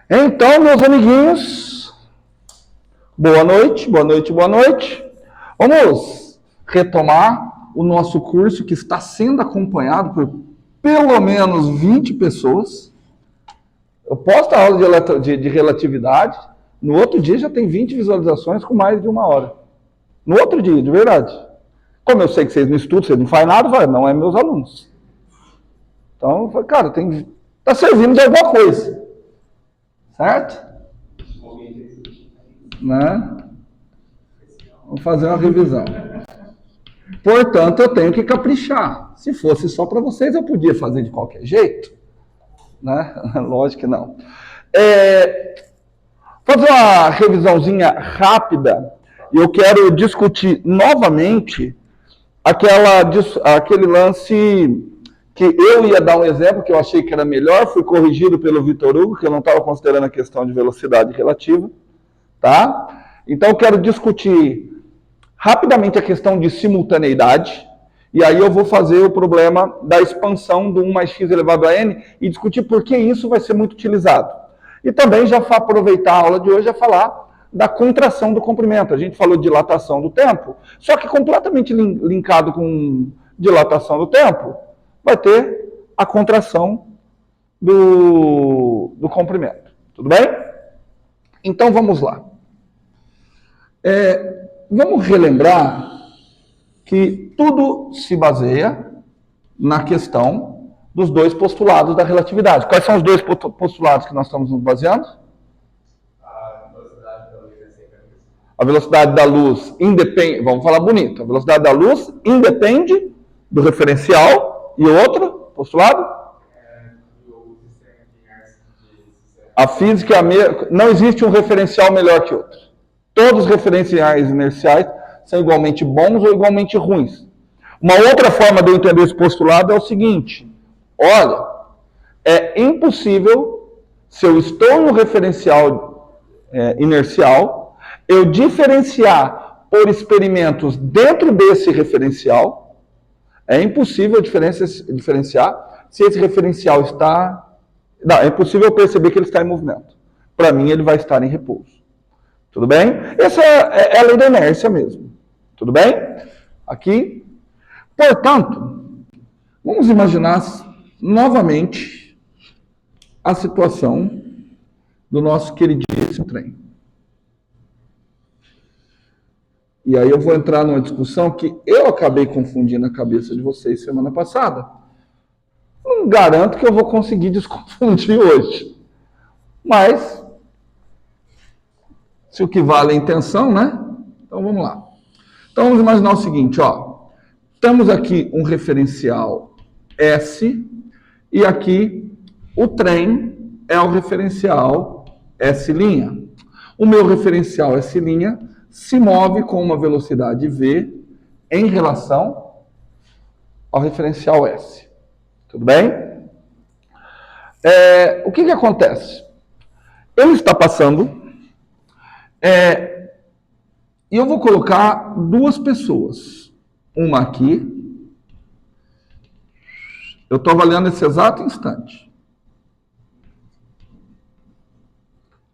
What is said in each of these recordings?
Então, meus amiguinhos, boa noite, boa noite, boa noite. Vamos retomar o nosso curso que está sendo acompanhado por pelo menos 20 pessoas. Eu posto a aula de relatividade, no outro dia já tem 20 visualizações com mais de 1 hora. No outro dia, de verdade. Como eu sei que vocês não estudam, vocês não fazem nada, não é meus alunos. Então, cara, tá servindo de alguma coisa. Certo? Né? Vamos fazer uma revisão. Portanto, eu tenho que caprichar. Se fosse só para vocês, eu podia fazer de qualquer jeito. Né? Lógico que não. Fazer uma revisãozinha rápida. E eu quero discutir novamente aquele lance que eu ia dar um exemplo que eu achei que era melhor, fui corrigido pelo Vitor Hugo, que eu não estava considerando a questão de velocidade relativa, tá? Então eu quero discutir rapidamente a questão de simultaneidade, e aí eu vou fazer o problema da expansão do 1 mais x elevado a n e discutir por que isso vai ser muito utilizado. E também já aproveitar a aula de hoje a falar da contração do comprimento. A gente falou de dilatação do tempo, só que completamente linkado com dilatação do tempo, vai ter a contração do comprimento. Tudo bem? Então, vamos lá. Vamos relembrar que tudo se baseia na questão dos dois postulados da relatividade. Quais são os dois postulados que nós estamos nos baseando? A velocidade da luz independe... Vamos falar bonito. A velocidade da luz independe do referencial. E outro postulado? A física não existe um referencial melhor que outro. Todos os referenciais inerciais são igualmente bons ou igualmente ruins. Uma outra forma de eu entender esse postulado é o seguinte: olha, é impossível, se eu estou no referencial inercial, eu diferenciar por experimentos dentro desse referencial. É impossível diferenciar se esse referencial está... Não, é impossível perceber que ele está em movimento. Para mim, ele vai estar em repouso. Tudo bem? Essa é a lei da inércia mesmo. Tudo bem? Aqui. Portanto, vamos imaginar novamente a situação do nosso queridíssimo trem. E aí eu vou entrar numa discussão que eu acabei confundindo a cabeça de vocês semana passada. Não garanto que eu vou conseguir desconfundir hoje. Mas, se o que vale é a intenção, né? Então vamos lá. Então vamos imaginar o seguinte, ó. Temos aqui um referencial S e aqui o trem é o referencial S'. O meu referencial S' se move com uma velocidade v em relação ao referencial S. Tudo bem? O que acontece? Ele está passando e eu vou colocar duas pessoas. Uma aqui. Eu estou avaliando esse exato instante.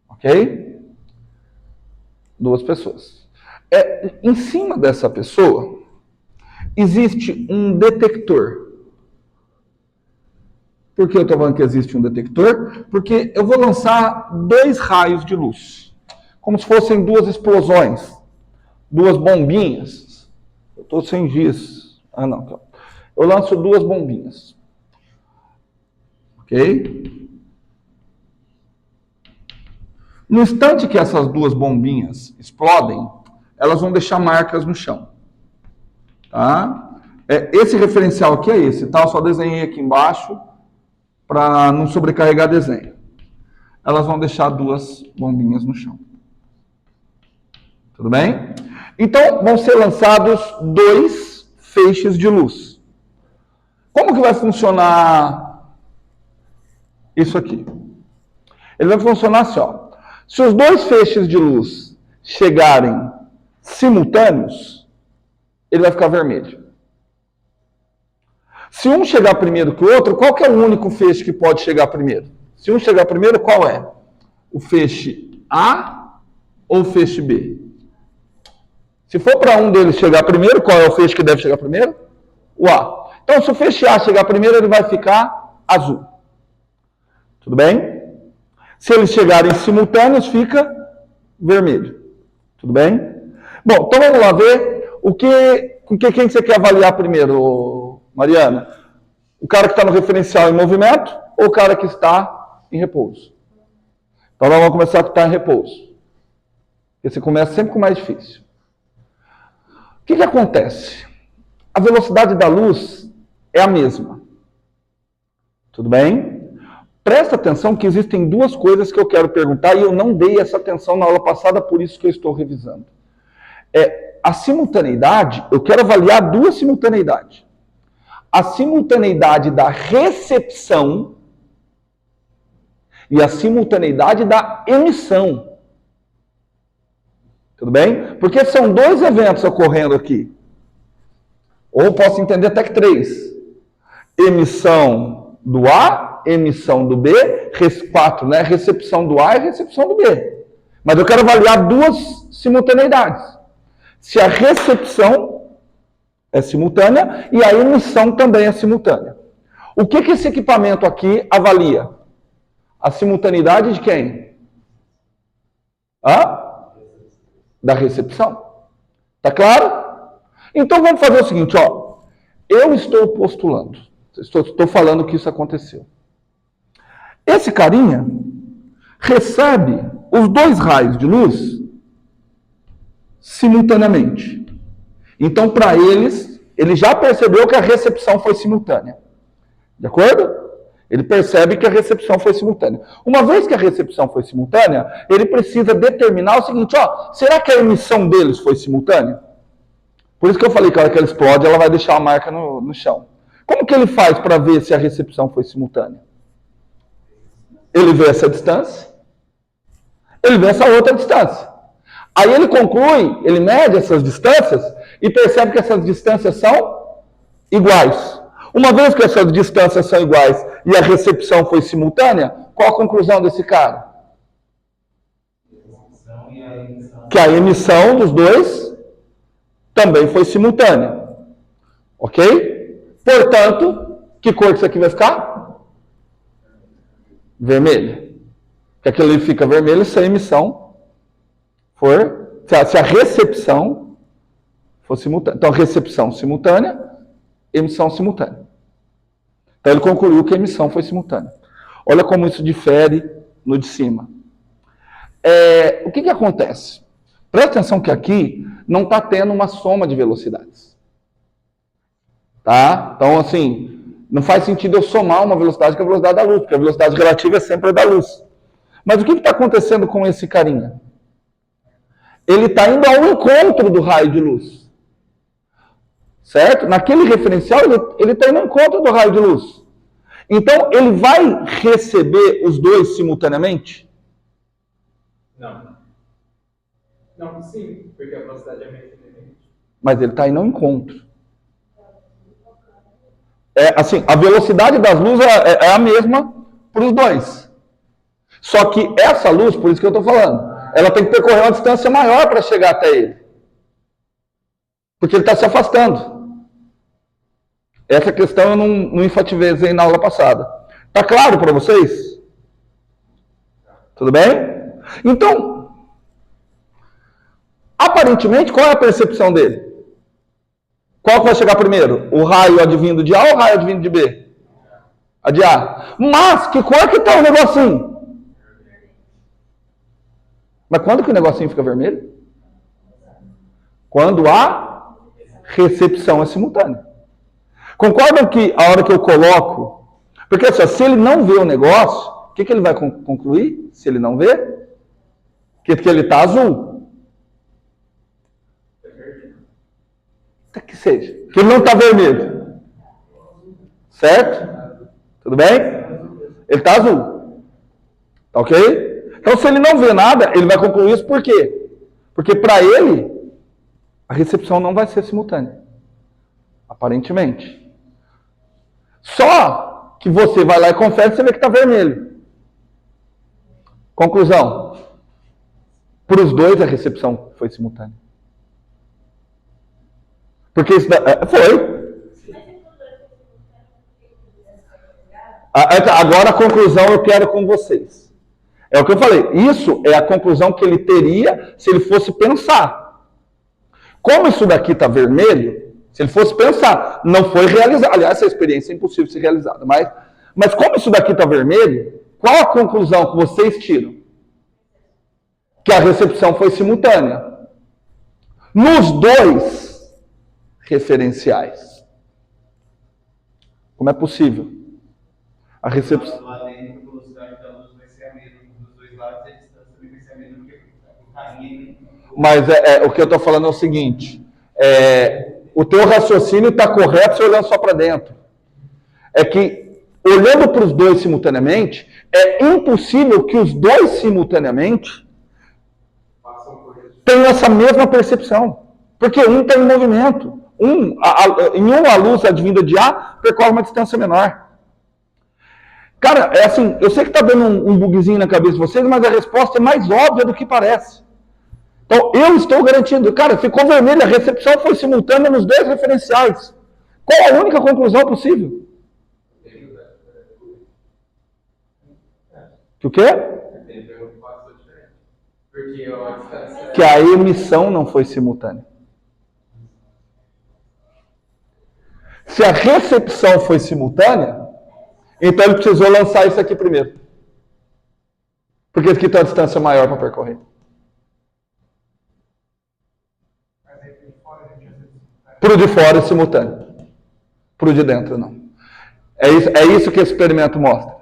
Ok? Duas pessoas. Em cima dessa pessoa, existe um detector. Por que eu estou falando que existe um detector? Porque eu vou lançar 2 raios de luz. Como se fossem 2 explosões. 2 bombinhas. Eu estou sem giz. Ah, não. Eu lanço 2 bombinhas. Ok? No instante que essas 2 bombinhas explodem, elas vão deixar marcas no chão. Tá? Esse referencial aqui é esse, tá? Eu só desenhei aqui embaixo para não sobrecarregar desenho. Elas vão deixar 2 bombinhas no chão. Tudo bem? Então, vão ser lançados 2 feixes de luz. Como que vai funcionar isso aqui? Ele vai funcionar assim, ó. Se os 2 feixes de luz chegarem simultâneos, ele vai ficar vermelho. Se um chegar primeiro que o outro, qual que é o único feixe que pode chegar primeiro? Se um chegar primeiro, qual é? O feixe A ou o feixe B? Se for para um deles chegar primeiro, qual é o feixe que deve chegar primeiro? O A. Então, se o feixe A chegar primeiro, ele vai ficar azul. Tudo bem? Se eles chegarem simultâneos, fica vermelho. Tudo bem? Bom, então vamos lá ver quem você quer avaliar primeiro, Mariana? O cara que está no referencial em movimento ou o cara que está em repouso? Então nós vamos começar com o que está em repouso. Porque você começa sempre com o mais difícil. O que acontece? A velocidade da luz é a mesma. Tudo bem? Presta atenção que existem duas coisas que eu quero perguntar e eu não dei essa atenção na aula passada, por isso que eu estou revisando. A simultaneidade, eu quero avaliar duas simultaneidades. A simultaneidade da recepção e a simultaneidade da emissão. Tudo bem? Porque são dois eventos ocorrendo aqui. Ou posso entender até que três. Emissão do A, emissão do B, 4, né? Recepção do A e recepção do B. Mas eu quero avaliar duas simultaneidades. Se a recepção é simultânea e a emissão também é simultânea. O que esse equipamento aqui avalia? A simultaneidade de quem? Da recepção. Tá claro? Então vamos fazer o seguinte, ó. Eu estou postulando, estou falando que isso aconteceu. Esse carinha recebe os dois raios de luz simultaneamente. Então, para ele já percebeu que a recepção foi simultânea. De acordo? Ele percebe que a recepção foi simultânea. Uma vez que a recepção foi simultânea, ele precisa determinar o seguinte, ó, será que a emissão deles foi simultânea? Por isso que eu falei que a hora que ela explode, ela vai deixar uma marca no chão. Como que ele faz para ver se a recepção foi simultânea? Ele vê essa distância, ele vê essa outra distância. Aí ele conclui, ele mede essas distâncias e percebe que essas distâncias são iguais. Uma vez que essas distâncias são iguais e a recepção foi simultânea, qual a conclusão desse cara? Que a emissão dos dois também foi simultânea. Ok? Portanto, que cor que isso aqui vai ficar? Vermelho. Porque aquilo ali fica vermelho se a emissão for... Se a recepção for simultânea. Então, recepção simultânea, emissão simultânea. Então, ele concluiu que a emissão foi simultânea. Olha como isso difere no de cima. O que acontece? Presta atenção que aqui não está tendo uma soma de velocidades. Tá? Então, assim, não faz sentido eu somar uma velocidade com a velocidade da luz, porque a velocidade relativa é sempre a da luz. Mas o que está acontecendo com esse carinha? Ele está indo ao encontro do raio de luz. Certo? Naquele referencial, ele está indo ao encontro do raio de luz. Então, ele vai receber os dois simultaneamente? Não. Não, sim, porque a velocidade é meio diferente. Mas ele está indo ao encontro. Assim, a velocidade das luzes é a mesma para os dois. Só que essa luz, por isso que eu estou falando, ela tem que percorrer uma distância maior para chegar até ele. Porque ele está se afastando. Essa questão eu não enfatizei na aula passada. Está claro para vocês? Tudo bem? Então, aparentemente, qual é a percepção dele? Qual que vai chegar primeiro? O raio advindo de A ou o raio advindo de B? A de A. Mas, que cor que está o negocinho? Mas quando que o negocinho fica vermelho? Quando a recepção é simultânea. Concordam que a hora que eu coloco... Porque assim, se ele não vê o negócio, o que ele vai concluir? Se ele não vê? Que ele está azul. Que seja. Que ele não está vermelho. Certo? Tudo bem? Ele está azul. Tá ok? Então, se ele não vê nada, ele vai concluir isso por quê? Porque para ele, a recepção não vai ser simultânea. Aparentemente. Só que você vai lá e confere e você vê que está vermelho. Conclusão. Para os dois a recepção foi simultânea. Porque isso foi. Agora a conclusão eu quero com vocês. É o que eu falei. Isso é a conclusão que ele teria se ele fosse pensar. Como isso daqui está vermelho, se ele fosse pensar, não foi realizado. Aliás, essa experiência é impossível de ser realizada. Mas como isso daqui está vermelho, qual a conclusão que vocês tiram? Que a recepção foi simultânea. Nos dois referenciais. Como é possível? A recepção. Lá dentro, a velocidade da luz vai ser a mesma dos dois lados, a distância também vai ser a mesma, porque o caminho. Mas o que eu estou falando é o seguinte: o teu raciocínio está correto se olhando só para dentro. É que, olhando para os dois simultaneamente, é impossível que os dois simultaneamente tenham essa mesma percepção. Porque um está em movimento. Em um, a luz advinda de A percorre uma distância menor. Cara, é assim, eu sei que está dando um bugzinho na cabeça de vocês, mas a resposta é mais óbvia do que parece. Então, eu estou garantindo, cara, ficou vermelho, a recepção foi simultânea nos dois referenciais. Qual a única conclusão possível? Que o quê? Que a emissão não foi simultânea. Se a recepção foi simultânea, então ele precisou lançar isso aqui primeiro. Porque aqui tem uma distância maior para percorrer. Para o de fora é simultâneo. Para o de dentro não. É isso que esse experimento mostra.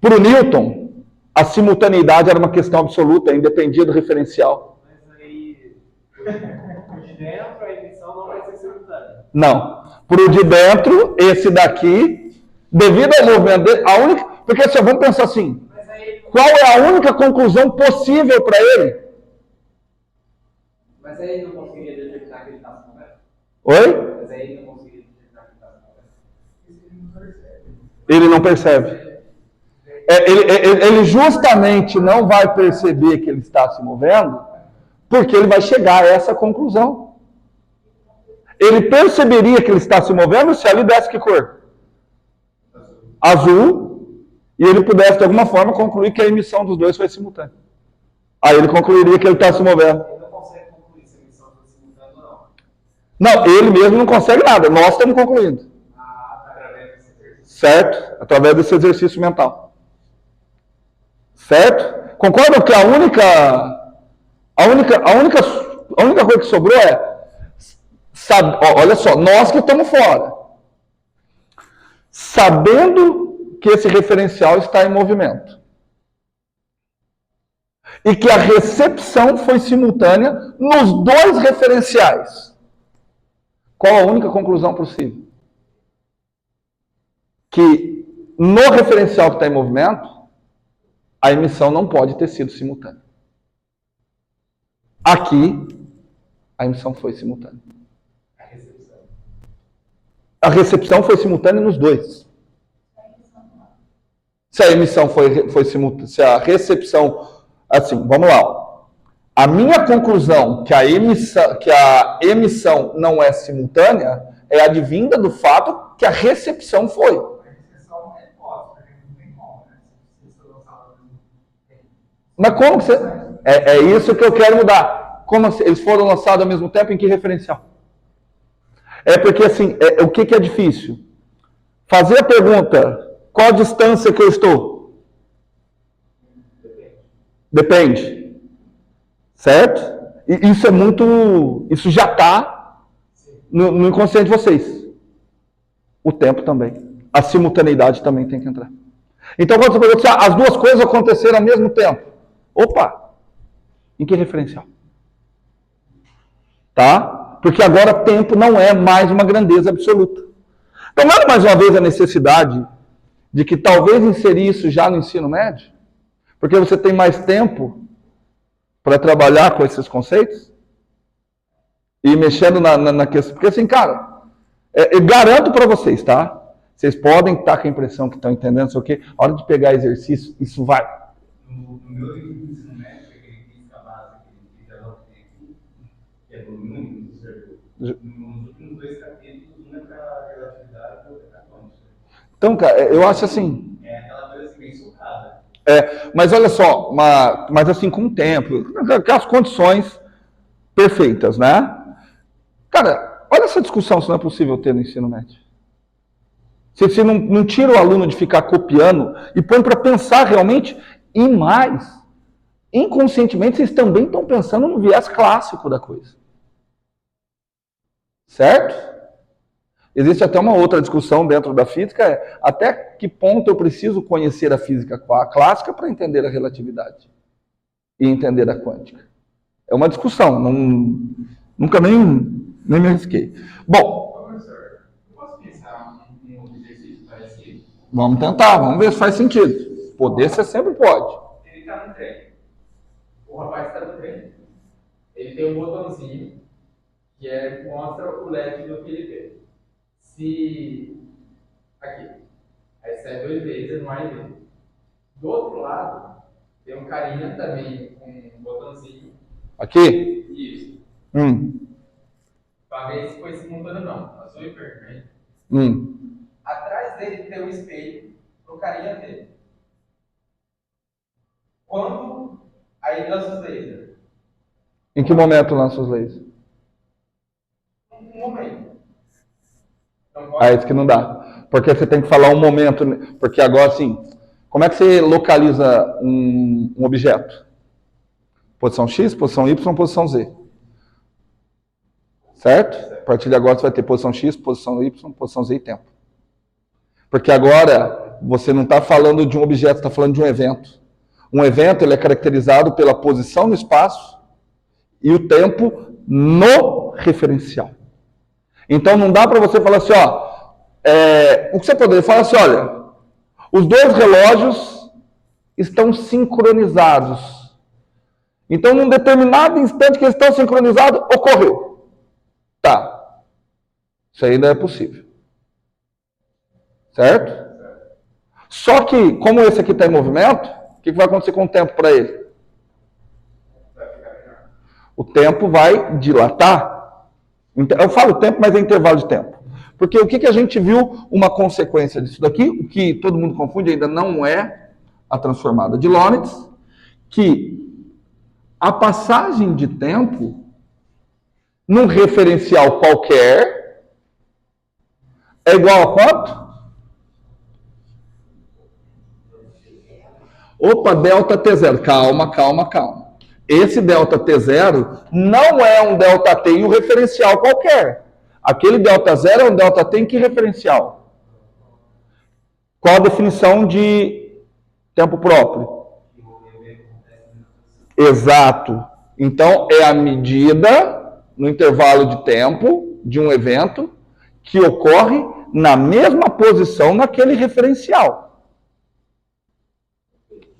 Para o Newton, a simultaneidade era uma questão absoluta, independia do referencial. Mas aí, de dentro, a emissão não vai ser simultânea. Não. Para o de dentro, esse daqui, devido ao movimento dele, porque assim, vamos pensar assim, qual é a única conclusão possível para ele? Mas aí ele não conseguiria detectar que ele está se movendo? Oi? Mas aí ele não conseguiria detectar que ele está se movendo? Ele não percebe. Ele justamente não vai perceber que ele está se movendo, porque ele vai chegar a essa conclusão. Ele perceberia que ele está se movendo se ali desse que cor? Azul. E ele pudesse, de alguma forma, concluir que a emissão dos dois foi simultânea. Aí ele concluiria que ele está se movendo. Ele não consegue concluir se a emissão foi simultânea ou não. Não, ele mesmo não consegue nada. Nós estamos concluindo. Através desse exercício. Certo? Através desse exercício mental. Certo? Concordam que a única coisa que sobrou é olha só, nós que estamos fora, sabendo que esse referencial está em movimento e que a recepção foi simultânea nos dois referenciais, qual a única conclusão possível? Que no referencial que está em movimento, a emissão não pode ter sido simultânea. Aqui, a emissão foi simultânea. A recepção foi simultânea nos dois. Se a emissão foi simultânea, se a recepção, assim, vamos lá. A minha conclusão que a emissão não é simultânea é advinda do fato que a recepção foi. Mas como que você... É isso que eu quero mudar. Como assim? Eles foram lançados ao mesmo tempo, em que referencial? É porque, assim, o que é difícil? Fazer a pergunta, qual a distância que eu estou? Depende. Certo? E isso é muito... Isso já está no inconsciente de vocês. O tempo também. A simultaneidade também tem que entrar. Então, quando você pergunta, as duas coisas aconteceram ao mesmo tempo. Opa! Em que referencial? Tá? Porque agora tempo não é mais uma grandeza absoluta. Então, não é mais uma vez a necessidade de que talvez inserir isso já no ensino médio? Porque você tem mais tempo para trabalhar com esses conceitos? E mexendo na questão. Porque assim, cara, eu garanto para vocês, tá? Vocês podem estar com a impressão que estão entendendo, sei o quê. A hora de pegar exercício, isso vai. No meu ensino médio, aquele física básica, aquele física que é volume único, certo? Nos últimos 2 capítulos, um é para relatividade e outro é para quântica. Então, cara, eu acho assim. É aquela coisa assim, bem surrada. Mas olha só, mas assim, com o tempo, aquelas condições perfeitas, né? Cara, olha essa discussão se não é possível ter no ensino médio. Você não tira o aluno de ficar copiando e põe para pensar realmente, e mais, inconscientemente vocês também estão pensando no viés clássico da coisa. Certo? Existe até uma outra discussão dentro da física, até que ponto eu preciso conhecer a física clássica para entender a relatividade e entender a quântica. É uma discussão, nunca nem me arrisquei. Bom, Professor, eu posso pensar um exercício parecido? vamos tentar, vamos ver se faz sentido. Poder você sempre pode. Ele está no trem. O rapaz está no trem. Ele tem um botãozinho que mostra o LED do que ele vê. Se aqui, aí sai 2 lasers no A e B. Do outro lado, tem um carinha também com um botãozinho. Aqui? Isso. Para ver se foi simultâneo ou não. Azul e vermelho. Atrás dele tem um espelho para o carinha ver. Quando aí lança os lasers? Em que momento lança os lasers? Um momento. Isso que não dá. Porque você tem que falar um momento. Porque agora, assim, como é que você localiza um objeto? Posição X, posição Y, posição Z. Certo? A partir de agora você vai ter posição X, posição Y, posição Z e tempo. Porque agora você não está falando de um objeto, está falando de um evento. Um evento ele é caracterizado pela posição no espaço e o tempo no referencial. Então não dá para você falar assim, o que você poderia falar assim, olha, os 2 relógios estão sincronizados. Então, num determinado instante que eles estão sincronizados, ocorreu. Tá. Isso ainda é possível. Certo? Só que, como esse aqui está em movimento, o que vai acontecer com o tempo para ele? O tempo vai dilatar. Eu falo tempo, mas é intervalo de tempo. Porque o que a gente viu, uma consequência disso daqui, o que todo mundo confunde, ainda não é a transformada de Lorentz, que a passagem de tempo, num referencial qualquer, é igual a quanto? Opa, delta T0. Calma. Esse delta T0 não é um delta T em um referencial qualquer. Aquele delta 0 é um delta T em que referencial? Qual a definição de tempo próprio? Exato. Então, é a medida no intervalo de tempo de um evento que ocorre na mesma posição naquele referencial.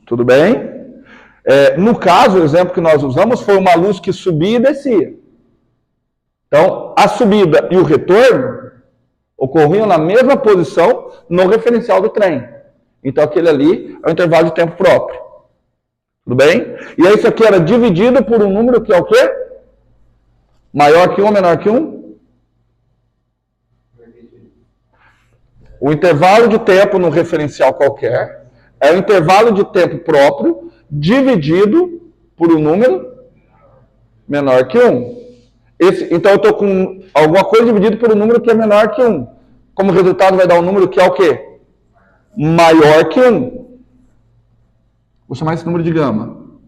Tudo bem? No caso, o exemplo que nós usamos foi uma luz que subia e descia. Então, a subida e o retorno ocorriam na mesma posição no referencial do trem. Então, aquele ali é o intervalo de tempo próprio. Tudo bem? E aí, isso aqui era dividido por um número que é o quê? Maior que 1 ou menor que 1? O intervalo de tempo no referencial qualquer é o intervalo de tempo próprio dividido por um número menor que 1. Então, eu estou com alguma coisa dividido por um número que é menor que 1. Como resultado, vai dar um número que é o quê? Maior que 1. Vou chamar esse número de gama.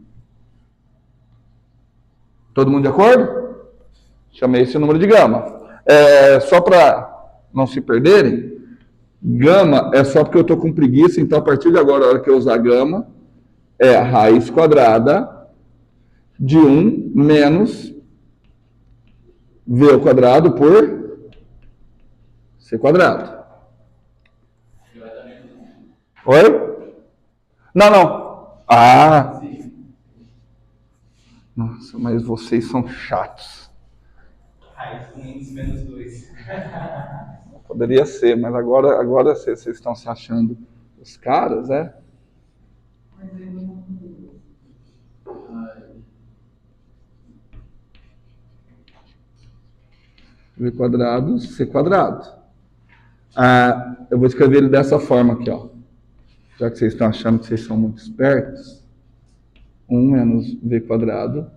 Todo mundo de acordo? Chamei esse número de gama. Só para não se perderem, gama é só porque eu estou com preguiça, então a partir de agora, a hora que eu usar gama, é a raiz quadrada de 1 menos V ao quadrado por C quadrado. Oi? Não. Nossa, mas vocês são chatos. Raiz com índice menos 2. Poderia ser, mas agora vocês estão se achando os caras, Mas eu não V quadrado, C quadrado. Eu vou escrever ele dessa forma aqui, ó. Já que vocês estão achando que vocês são muito espertos. 1 menos V quadrado,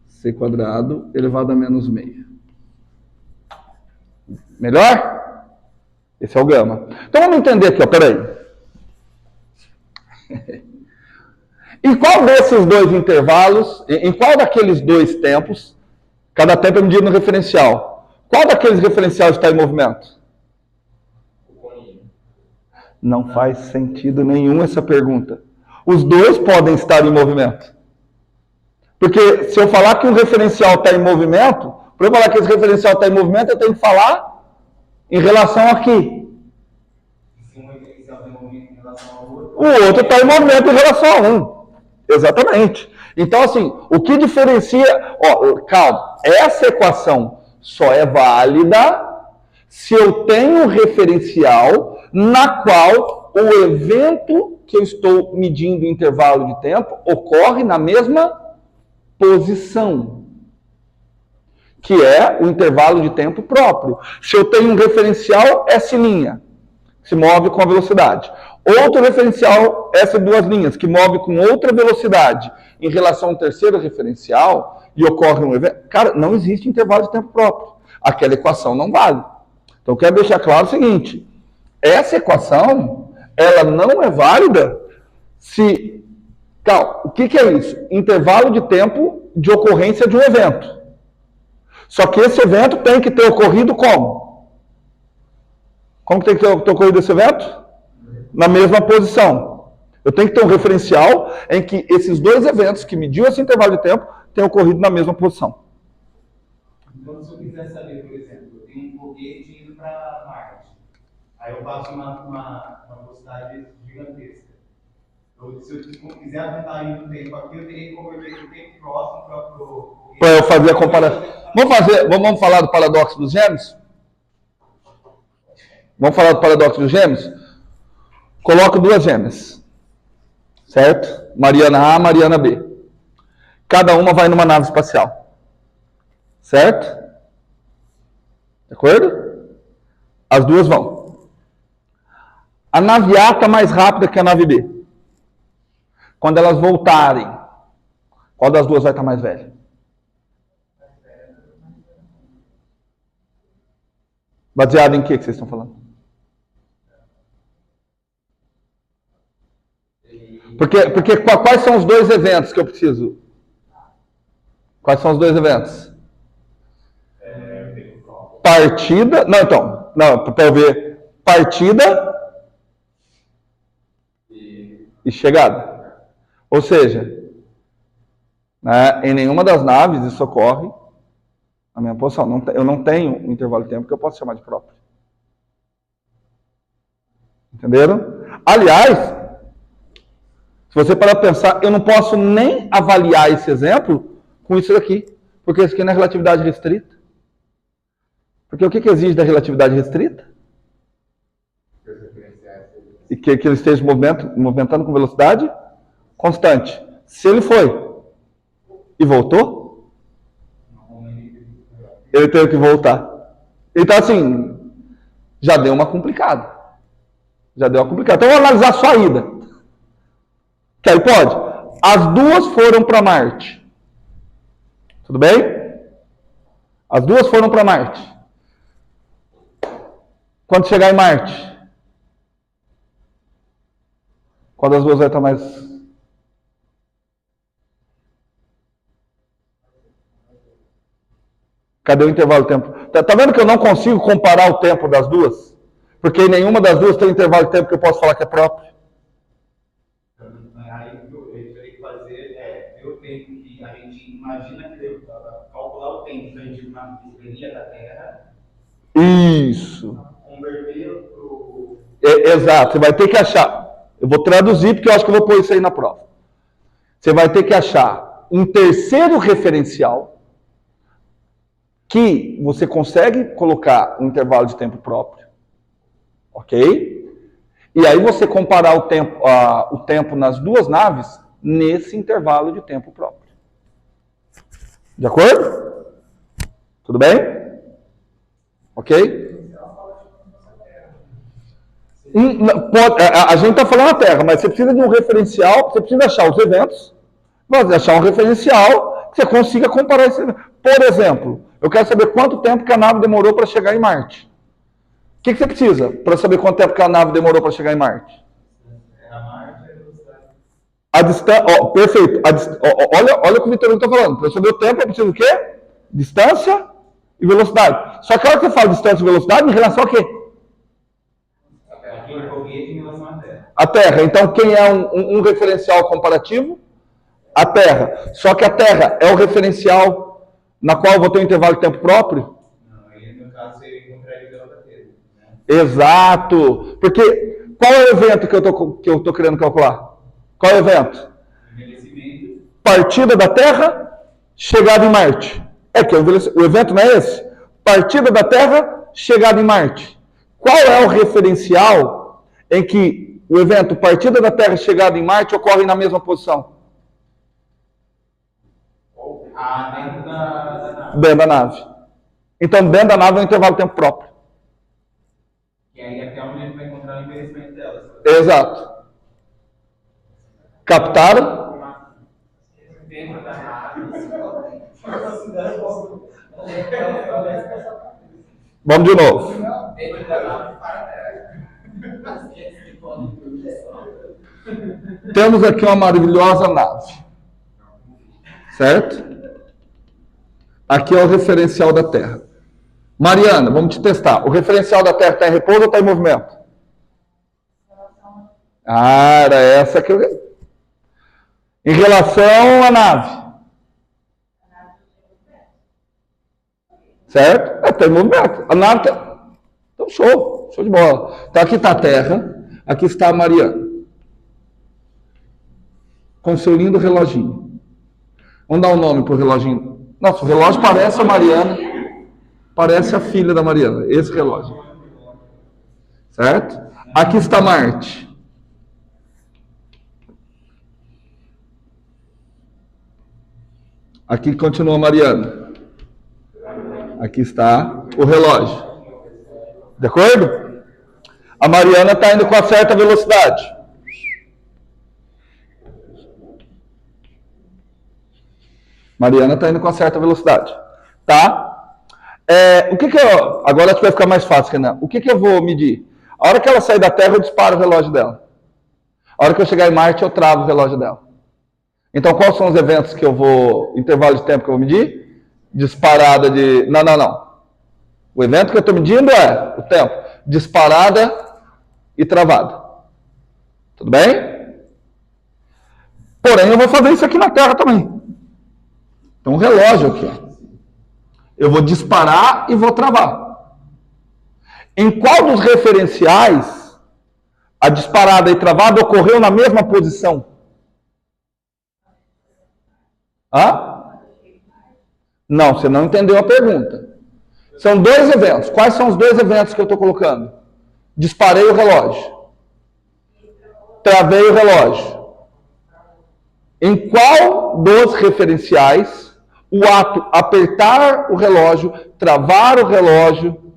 C quadrado, elevado a menos meio. Melhor? Esse é o gama. Então vamos entender aqui, ó, peraí. Em qual desses dois intervalos, em qual daqueles dois tempos, cada tempo é medido no referencial, qual daqueles referenciais está em movimento? Não faz sentido nenhum essa pergunta. Os dois podem estar em movimento. Porque se eu falar que um referencial está em movimento, para eu falar que esse referencial está em movimento, eu tenho que falar em relação a quê? Se um referencial tem movimento em relação ao outro. O outro está em movimento em relação a um. Exatamente. Então, assim, o que diferencia... Ó, calma. Essa equação só é válida se eu tenho um referencial na qual o evento que eu estou medindo em intervalo de tempo ocorre na mesma posição, que é o intervalo de tempo próprio. Se eu tenho um referencial S', que se move com a velocidade. Outro referencial S2', que move com outra velocidade em relação ao terceiro referencial e ocorre um evento. Cara, não existe intervalo de tempo próprio. Aquela equação não vale. Então, eu quero deixar claro o seguinte. Essa equação, ela não é válida se... Calma, o que é isso? Intervalo de tempo de ocorrência de um evento. Só que esse evento tem que ter ocorrido como? Como que tem que ter ocorrido esse evento? Na mesma posição. Eu tenho que ter um referencial em que esses dois eventos que mediam esse intervalo de tempo tenham ocorrido na mesma posição. Então, se eu quiser saber, por exemplo, eu tenho um foguete indo para Marte. Aí eu passo uma velocidade gigantesca. Então, se eu quiser apontar aí no tempo aqui, eu teria que converter o tempo próximo para o... Para eu fazer a comparação. Vamos falar do paradoxo dos gêmeos? Vamos falar do paradoxo dos gêmeos? Coloco duas gêmeas. Certo? Mariana A, Mariana B. Cada uma vai numa nave espacial. Certo? De acordo? As duas vão. A nave A está mais rápida que a nave B. Quando elas voltarem, qual das duas vai estar mais velha? Baseado em que vocês estão falando? Porque quais são os dois eventos que eu preciso? Quais são os dois eventos? Partida. Não, então. Não, para eu ver. Partida e chegada. Ou seja, né, em nenhuma das naves isso ocorre na minha posição. Eu não tenho um intervalo de tempo que eu posso chamar de próprio. Entenderam? Aliás, se você parar para pensar, eu não posso nem avaliar esse exemplo com isso daqui. Porque isso aqui não é relatividade restrita. Porque o que exige da relatividade restrita? E que ele esteja movimentando com velocidade constante. Se ele foi e voltou, ele teve que voltar. Então, assim, já deu uma complicada. Já deu uma complicada. Então, vamos analisar só a ida. Que aí pode. As duas foram para Marte. Tudo bem? As duas foram para Marte. Quando chegar em Marte, qual das duas vai estar mais... Cadê o intervalo de tempo? Tá vendo que eu não consigo comparar o tempo das duas? Porque nenhuma das duas tem um intervalo de tempo que eu posso falar que é próprio. Aí o que eu teria que fazer é ver o tempo que a gente imagina que deve calcular o tempo que a gente viveria da Terra. Isso. Converter para o... Exato, você vai ter que achar. Eu vou traduzir porque eu acho que eu vou pôr isso aí na prova. Você vai ter que achar um terceiro referencial que você consegue colocar um intervalo de tempo próprio. Ok? E aí você comparar o tempo nas duas naves nesse intervalo de tempo próprio. De acordo? Tudo bem? Ok? A gente está falando a Terra, mas você precisa de um referencial, você precisa achar os eventos, você achar um referencial que você consiga comparar esse evento. Por exemplo, eu quero saber quanto tempo que a nave demorou para chegar em Marte. O que você precisa para saber quanto tempo que a nave demorou para chegar em Marte? A distância, perfeito. Olha o que o Vitor está falando. Para saber o tempo, eu preciso do quê? Distância e velocidade. Só que a hora que você fala distância e velocidade, em relação a quê? A Terra. Então, quem é um referencial comparativo? A Terra. Só que a Terra é o referencial na qual eu vou ter um intervalo de tempo próprio? Não, aí no caso seria contrariado da Terra. Exato. Porque qual é o evento que eu estou querendo calcular? Qual é o evento? Envelhecimento. Partida da Terra, chegada em Marte. Que o evento não é esse? Partida da Terra, chegada em Marte. Qual é o referencial em que o evento partida da Terra, chegada em Marte ocorre na mesma posição? Dentro da nave. Então, dentro da nave é um intervalo de tempo próprio. E aí até onde a gente vai encontrar o envelhecimento delas. Exato. Captaram? Dentro da nave. Vamos de novo. Dentro da nave para a Terra. Temos aqui uma maravilhosa nave. Certo? Aqui é o referencial da Terra. Mariana, vamos te testar. O referencial da Terra está em repouso ou está em movimento? Era essa que eu... Em relação à nave. Certo? Está em movimento. A nave está... Então, show de bola. Então, aqui está a Terra, aqui está a Mariana. Com seu lindo reloginho. Vamos dar um nome para o reloginho. Nossa, o relógio parece a Mariana. Parece a filha da Mariana. Esse relógio. Certo? Aqui está Marte. Aqui continua a Mariana. Aqui está o relógio. De acordo? A Mariana está indo com uma certa velocidade. Mariana está indo com uma certa velocidade. Tá? O que eu... Agora acho que vai ficar mais fácil, Renan. O que eu vou medir? A hora que ela sair da Terra, eu disparo o relógio dela. A hora que eu chegar em Marte, eu travo o relógio dela. Então, quais são os eventos que eu vou... Intervalo de tempo que eu vou medir? Disparada de... Não. O evento que eu estou medindo é o tempo. Disparada e travada. Tudo bem? Porém, eu vou fazer isso aqui na Terra também. Então, um relógio aqui. Ó. Eu vou disparar e vou travar. Em qual dos referenciais a disparada e travada ocorreu na mesma posição? Não, você não entendeu a pergunta. São dois eventos. Quais são os dois eventos que eu estou colocando? Disparei o relógio. Travei o relógio. Em qual dos referenciais o ato apertar o relógio, travar o relógio,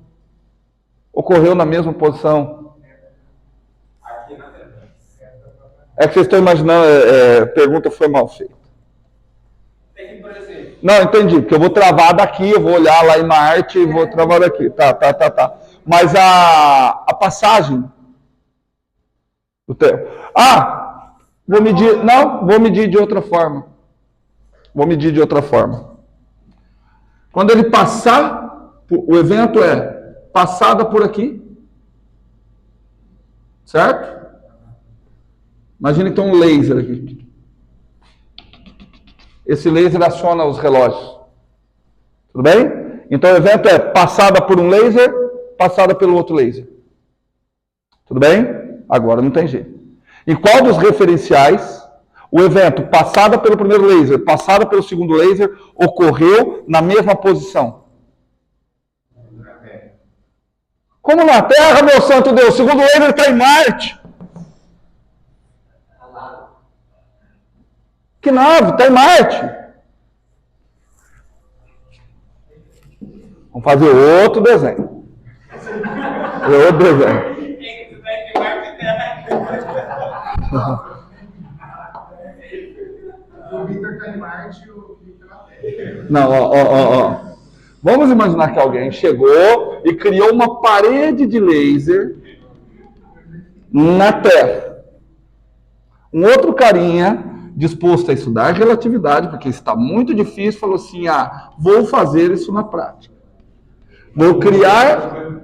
ocorreu na mesma posição? É que vocês estão imaginando, a pergunta foi mal feita. Não, entendi, porque eu vou travar daqui, eu vou olhar lá em Marte e vou travar daqui. Tá. Mas a passagem do tempo. Vou medir de outra forma. Quando ele passar, o evento é passada por aqui. Certo? Imagina que tem um laser aqui. Esse laser aciona os relógios. Tudo bem? Então o evento é passada por um laser, passada pelo outro laser. Tudo bem? Agora não tem jeito. Em qual dos referenciais o evento passada pelo primeiro laser, passada pelo segundo laser, ocorreu na mesma posição? Como na Terra, meu santo Deus? O segundo laser está em Marte. Que nave? Está em Marte. Vamos fazer outro desenho. Eu desenho. O Victor está em Marte e o Victor na Terra. Não, ó. Vamos imaginar que alguém chegou e criou uma parede de laser na Terra. Um outro carinha, disposto a estudar relatividade, porque está muito difícil, falou assim, vou fazer isso na prática. Vou criar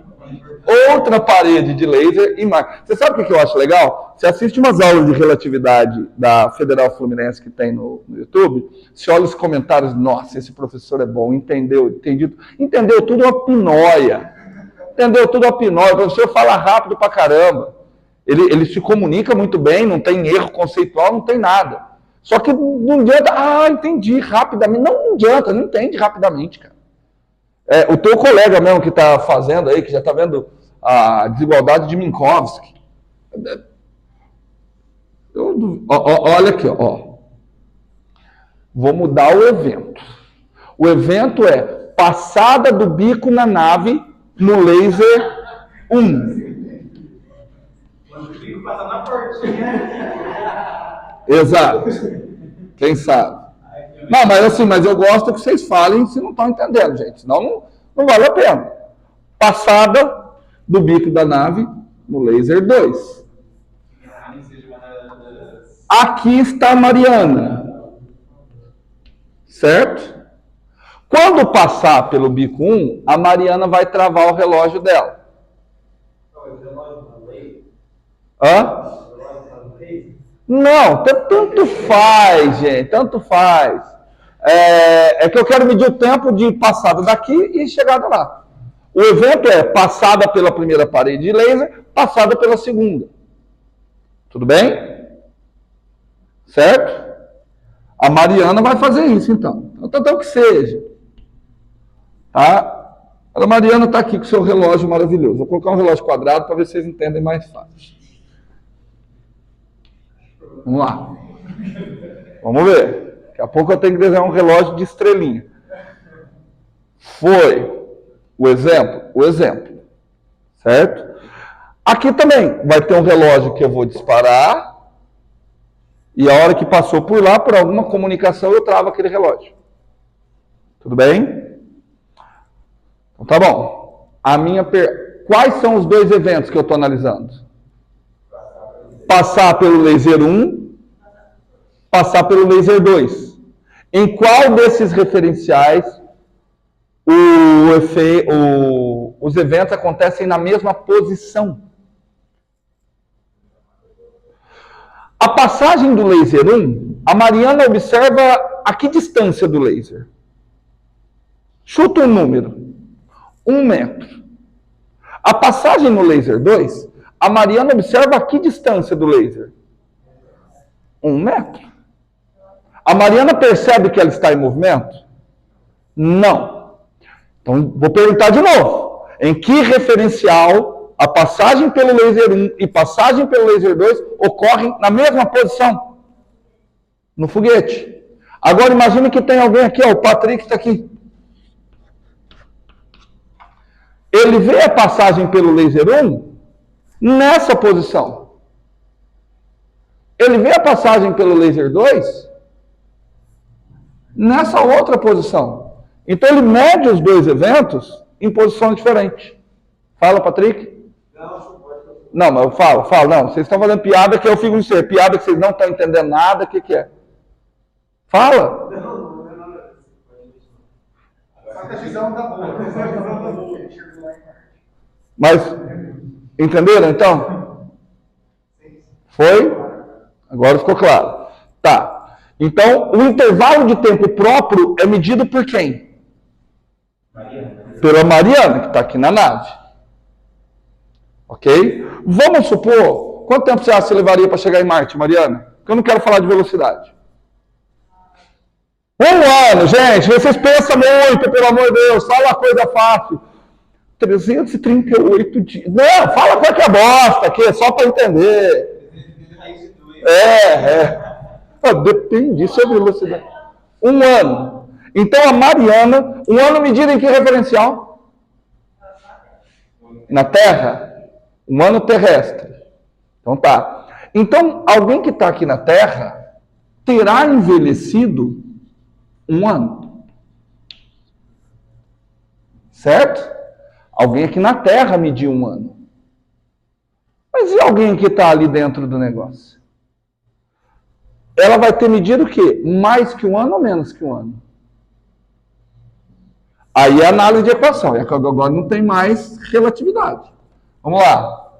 outra parede de laser e mais. Você sabe o que eu acho legal? Você assiste umas aulas de relatividade da Federal Fluminense que tem no YouTube, você olha os comentários, nossa, esse professor é bom, entendeu tudo uma pinóia. Entendeu tudo uma pinóia. O professor fala rápido pra caramba. Ele se comunica muito bem, não tem erro conceitual, não tem nada. Só que não adianta, entendi rapidamente. Não adianta, não entende rapidamente, cara. O teu colega mesmo que está fazendo aí, que já está vendo a desigualdade de Minkowski. Olha aqui, ó. Vou mudar o evento. O evento é passada do bico na nave no laser 1. Quando o bico passa na portinha. Exato. Quem sabe? Não, mas eu gosto que vocês falem se não estão entendendo, gente. Senão não vale a pena. Passada do bico da nave no laser 2. Aqui está a Mariana. Certo? Quando passar pelo bico 1, a Mariana vai travar o relógio dela. Hã? Não, tanto faz, gente, tanto faz. É que eu quero medir o tempo de passada daqui e chegada lá. O evento é passada pela primeira parede de laser, passada pela segunda. Tudo bem? Certo? A Mariana vai fazer isso, então. Então que seja. Tá? A Mariana está aqui com o seu relógio maravilhoso. Vou colocar um relógio quadrado para ver se vocês entendem mais fácil. Vamos lá. Vamos ver. Daqui a pouco eu tenho que desenhar um relógio de estrelinha. Foi o exemplo. Certo? Aqui também vai ter um relógio que eu vou disparar. E a hora que passou por lá, por alguma comunicação, eu travo aquele relógio. Tudo bem? Então tá bom. Quais são os dois eventos que eu estou analisando? Passar pelo laser 1, passar pelo laser 2. Em qual desses referenciais os eventos acontecem na mesma posição? A passagem do laser 1, a Mariana observa a que distância do laser? Chuta um número. 1 metro. A passagem no laser 2, a Mariana observa a que distância do laser? 1 metro. A Mariana percebe que ela está em movimento? Não. Então, vou perguntar de novo. Em que referencial a passagem pelo laser 1 e passagem pelo laser 2 ocorrem na mesma posição? No foguete. Agora, imagine que tem alguém aqui, o Patrick está aqui. Ele vê a passagem pelo laser 1 nessa posição. Ele vê a passagem pelo laser 2 nessa outra posição. Então ele mede os dois eventos em posições diferentes. Fala, Patrick. Não, mas eu falo. Não, vocês estão fazendo piada que eu fico em ser. Piada que vocês não estão entendendo nada, o que é? Fala. Só que a visão tá boa. Mas, entenderam então? Foi? Agora ficou claro. Tá. Então, o intervalo de tempo próprio é medido por quem? Pela Mariana, que está aqui na nave. Ok? Vamos supor, quanto tempo você acha que você levaria para chegar em Marte, Mariana? Porque eu não quero falar de velocidade. 1 ano, gente, vocês pensam muito, pelo amor de Deus, fala uma coisa fácil. 338 dias. Não, fala qualquer bosta aqui, só para entender. Depende disso, é velocidade. 1 ano. Então a Mariana, 1 ano medido em que referencial? Na Terra? Um ano terrestre. Então tá. Então, alguém que está aqui na Terra terá envelhecido um ano. Certo? Alguém aqui na Terra mediu um ano. Mas e alguém que está ali dentro do negócio? Ela vai ter medido o quê? Mais que um ano ou menos que um ano? Aí é análise de equação. E agora não tem mais relatividade. Vamos lá.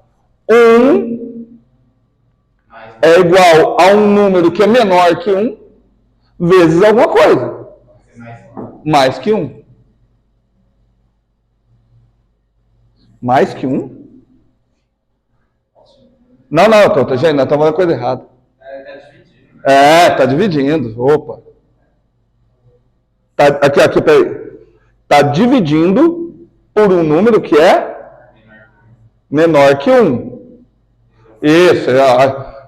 1 é igual a um número que é menor que 1 vezes alguma coisa. Mais que 1. Mais que 1? Não, gente, nós estamos falando coisa errada. Tá dividindo. Opa. Aqui, peraí. Tá dividindo por um número que é menor que 1. Isso.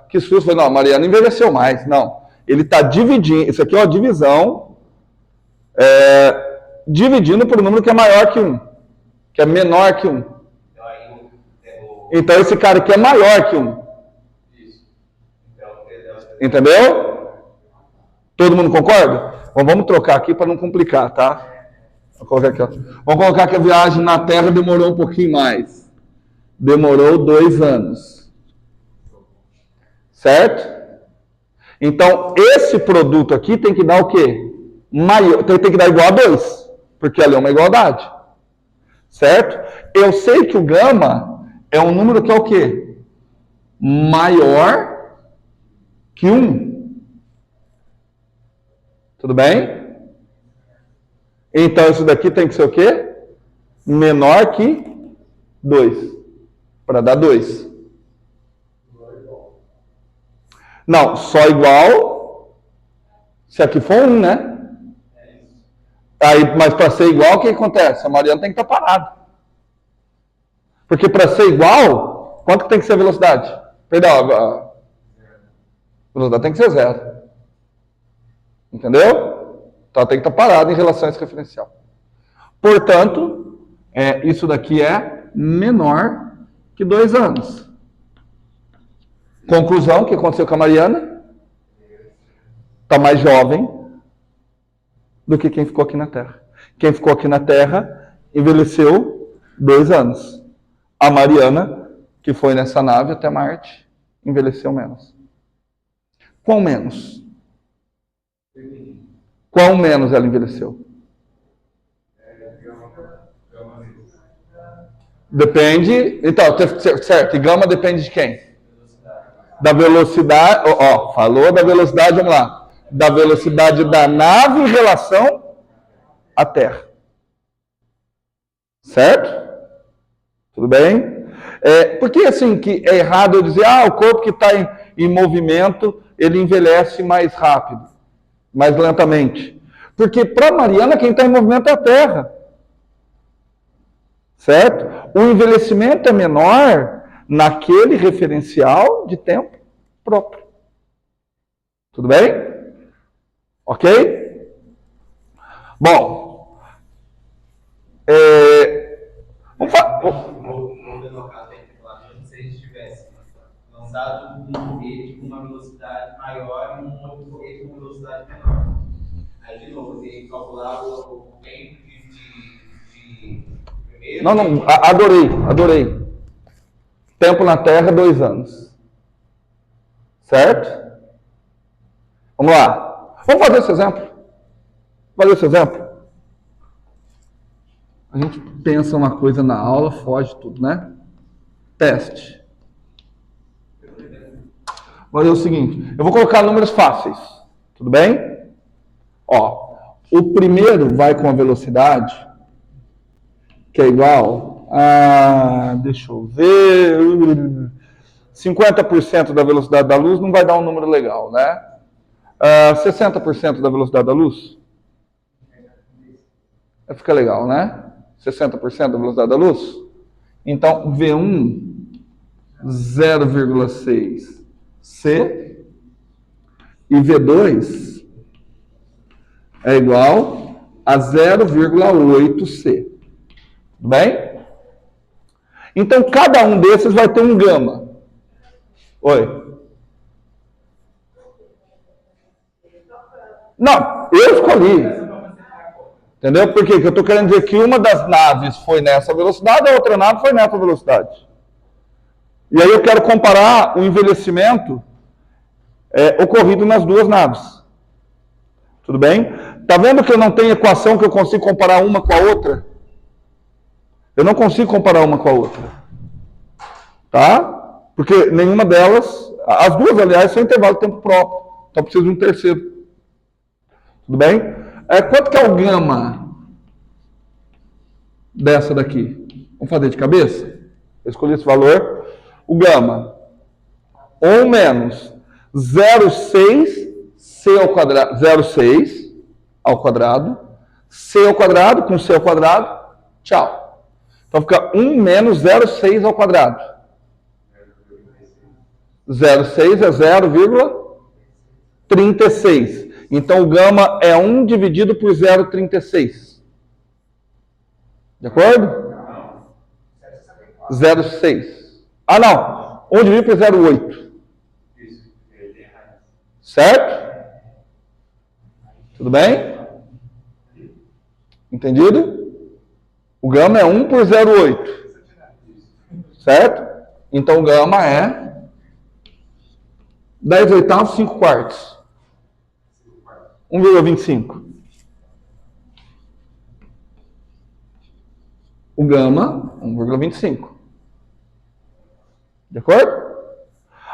Que susto. Não, a Mariana envelheceu mais. Não. Ele está dividindo. Isso aqui é uma divisão. Dividindo por um número que é maior que 1. Que é menor que 1. Então esse cara aqui é maior que 1. Entendeu? Todo mundo concorda? Bom, vamos trocar aqui para não complicar, tá? Vamos colocar aqui, ó. Vamos colocar que a viagem na Terra demorou um pouquinho mais. Demorou 2 anos. Certo? Então, esse produto aqui tem que dar o quê? Maior, tem que dar igual a 2. Porque ali é uma igualdade. Certo? Eu sei que o gama é um número que é o quê? Maior que 1. Tudo bem? Então, isso daqui tem que ser o quê? Menor que 2. Para dar 2. Não, só igual se aqui for 1, né? Aí, mas para ser igual, o que acontece? A Mariana tem que estar parada. Porque para ser igual, quanto que tem que ser a velocidade? Perdão, a velocidade tem que ser 0. Entendeu? Então tem que estar parado em relação a esse referencial. Portanto, isso daqui é menor que 2 anos. Conclusão, o que aconteceu com a Mariana? Está mais jovem do que quem ficou aqui na Terra. Quem ficou aqui na Terra envelheceu 2 anos. A Mariana, que foi nessa nave até Marte, envelheceu menos. Qual menos? Qual menos ela envelheceu? Depende. Então, certo. E gama depende de quem? Da velocidade. Falou da velocidade, vamos lá. Da velocidade da nave em relação à Terra. Certo? Tudo bem? Porque assim, que é errado eu dizer, o corpo que está em movimento, ele envelhece mais rápido. Mais lentamente. Porque para Mariana, quem está em movimento é a Terra. Certo? O envelhecimento é menor naquele referencial de tempo próprio. Tudo bem? Ok? Bom. Vamos colocar se a gente tivesse lançado um foguete com uma velocidade maior e um outro foguete com uma velocidade menor. Aí, de novo, tem que calcular o tempo de primeiro. Não, adorei. Tempo na Terra, 2 anos. Certo? Vamos lá. Vamos fazer esse exemplo. A gente pensa uma coisa na aula, foge tudo, né? Teste. Vou fazer o seguinte, eu vou colocar números fáceis. Tudo bem? O primeiro vai com a velocidade, que é igual a, deixa eu ver, 50% da velocidade da luz não vai dar um número legal, né? 60% da velocidade da luz? Fica legal, né? 60% da velocidade da luz? Então, V1, 0,6 C, e V2 é igual a 0,8 C. Tudo bem? Então, cada um desses vai ter um gama. Oi. Não, eu escolhi. Entendeu? Por quê? Porque eu estou querendo dizer que uma das naves foi nessa velocidade, a outra nave foi nessa velocidade. E aí eu quero comparar o envelhecimento ocorrido nas duas naves. Tudo bem? Tá vendo que eu não tenho equação que eu consigo comparar uma com a outra? Eu não consigo comparar uma com a outra. Tá? Porque nenhuma delas, as duas, aliás, são intervalo de tempo próprio. Então preciso de um terceiro. Tudo bem? Quanto que é o gama dessa daqui? Vamos fazer de cabeça? Eu escolhi esse valor. O gama, 1 menos 0,6 c ao quadrado, 0,6 ao quadrado, c ao quadrado com c ao quadrado, tchau. Então fica 1 menos 0,6 ao quadrado. 0,6 é 0,36. Então o gama é 1 dividido por 0,36. De acordo? 0,6. Ah, não. 1 dividido por 0,8. Certo? Tudo bem? Entendido? O gama é 1 por 0,8. Certo? Então o gama é 10 oitavos, 5 quartos. 1,25. O gama, 1,25. De acordo?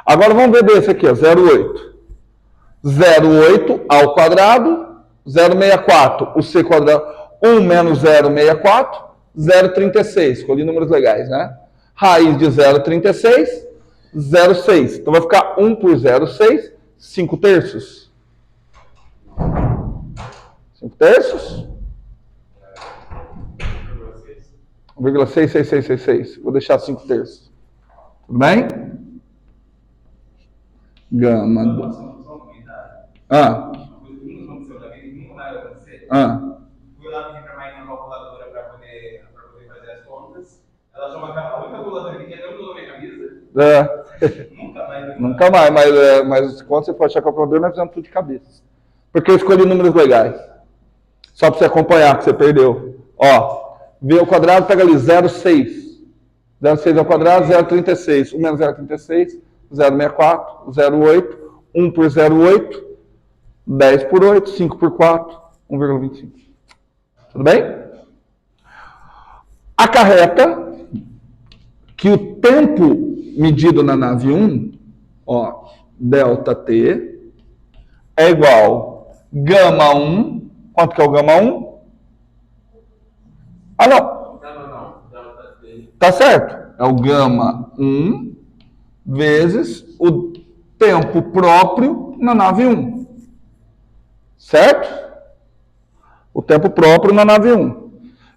Agora vamos ver desse aqui, 0,8. 0,8 ao quadrado, 0,64, o c quadrado, 1 menos 0,64, 0,36. Escolhi números legais, né? Raiz de 0,36, 0,6. Então vai ficar 1 por 0,6, 5 terços. 5 terços? 1,66666. Vou deixar 5 terços. Tudo bem? Gama do... Ah. Fui lá no Intermite na calculadora para poder fazer as contas. Ela chama a única calculadora que até mudou na minha camisa. Nunca mais. Nunca mais, mas quando você for achar a calculadora, nós fizemos tudo de cabeça. Porque eu escolhi números legais. Só para você acompanhar que você perdeu. Ó, v ao quadrado pega ali 0,6. 0,6 ao quadrado, 0,36. 1 menos 0,36, 0,64, 0,8. 1 por 0,8. 10 por 8, 5 por 4, 1,25. Tudo bem? Acarreta que o tempo medido na nave 1, ó, ΔT, é igual gama 1. Quanto que é o gama 1? Ah, não. Não. ΔT. Tá certo. É o gama 1 vezes o tempo próprio na nave 1. Certo? O tempo próprio na nave 1.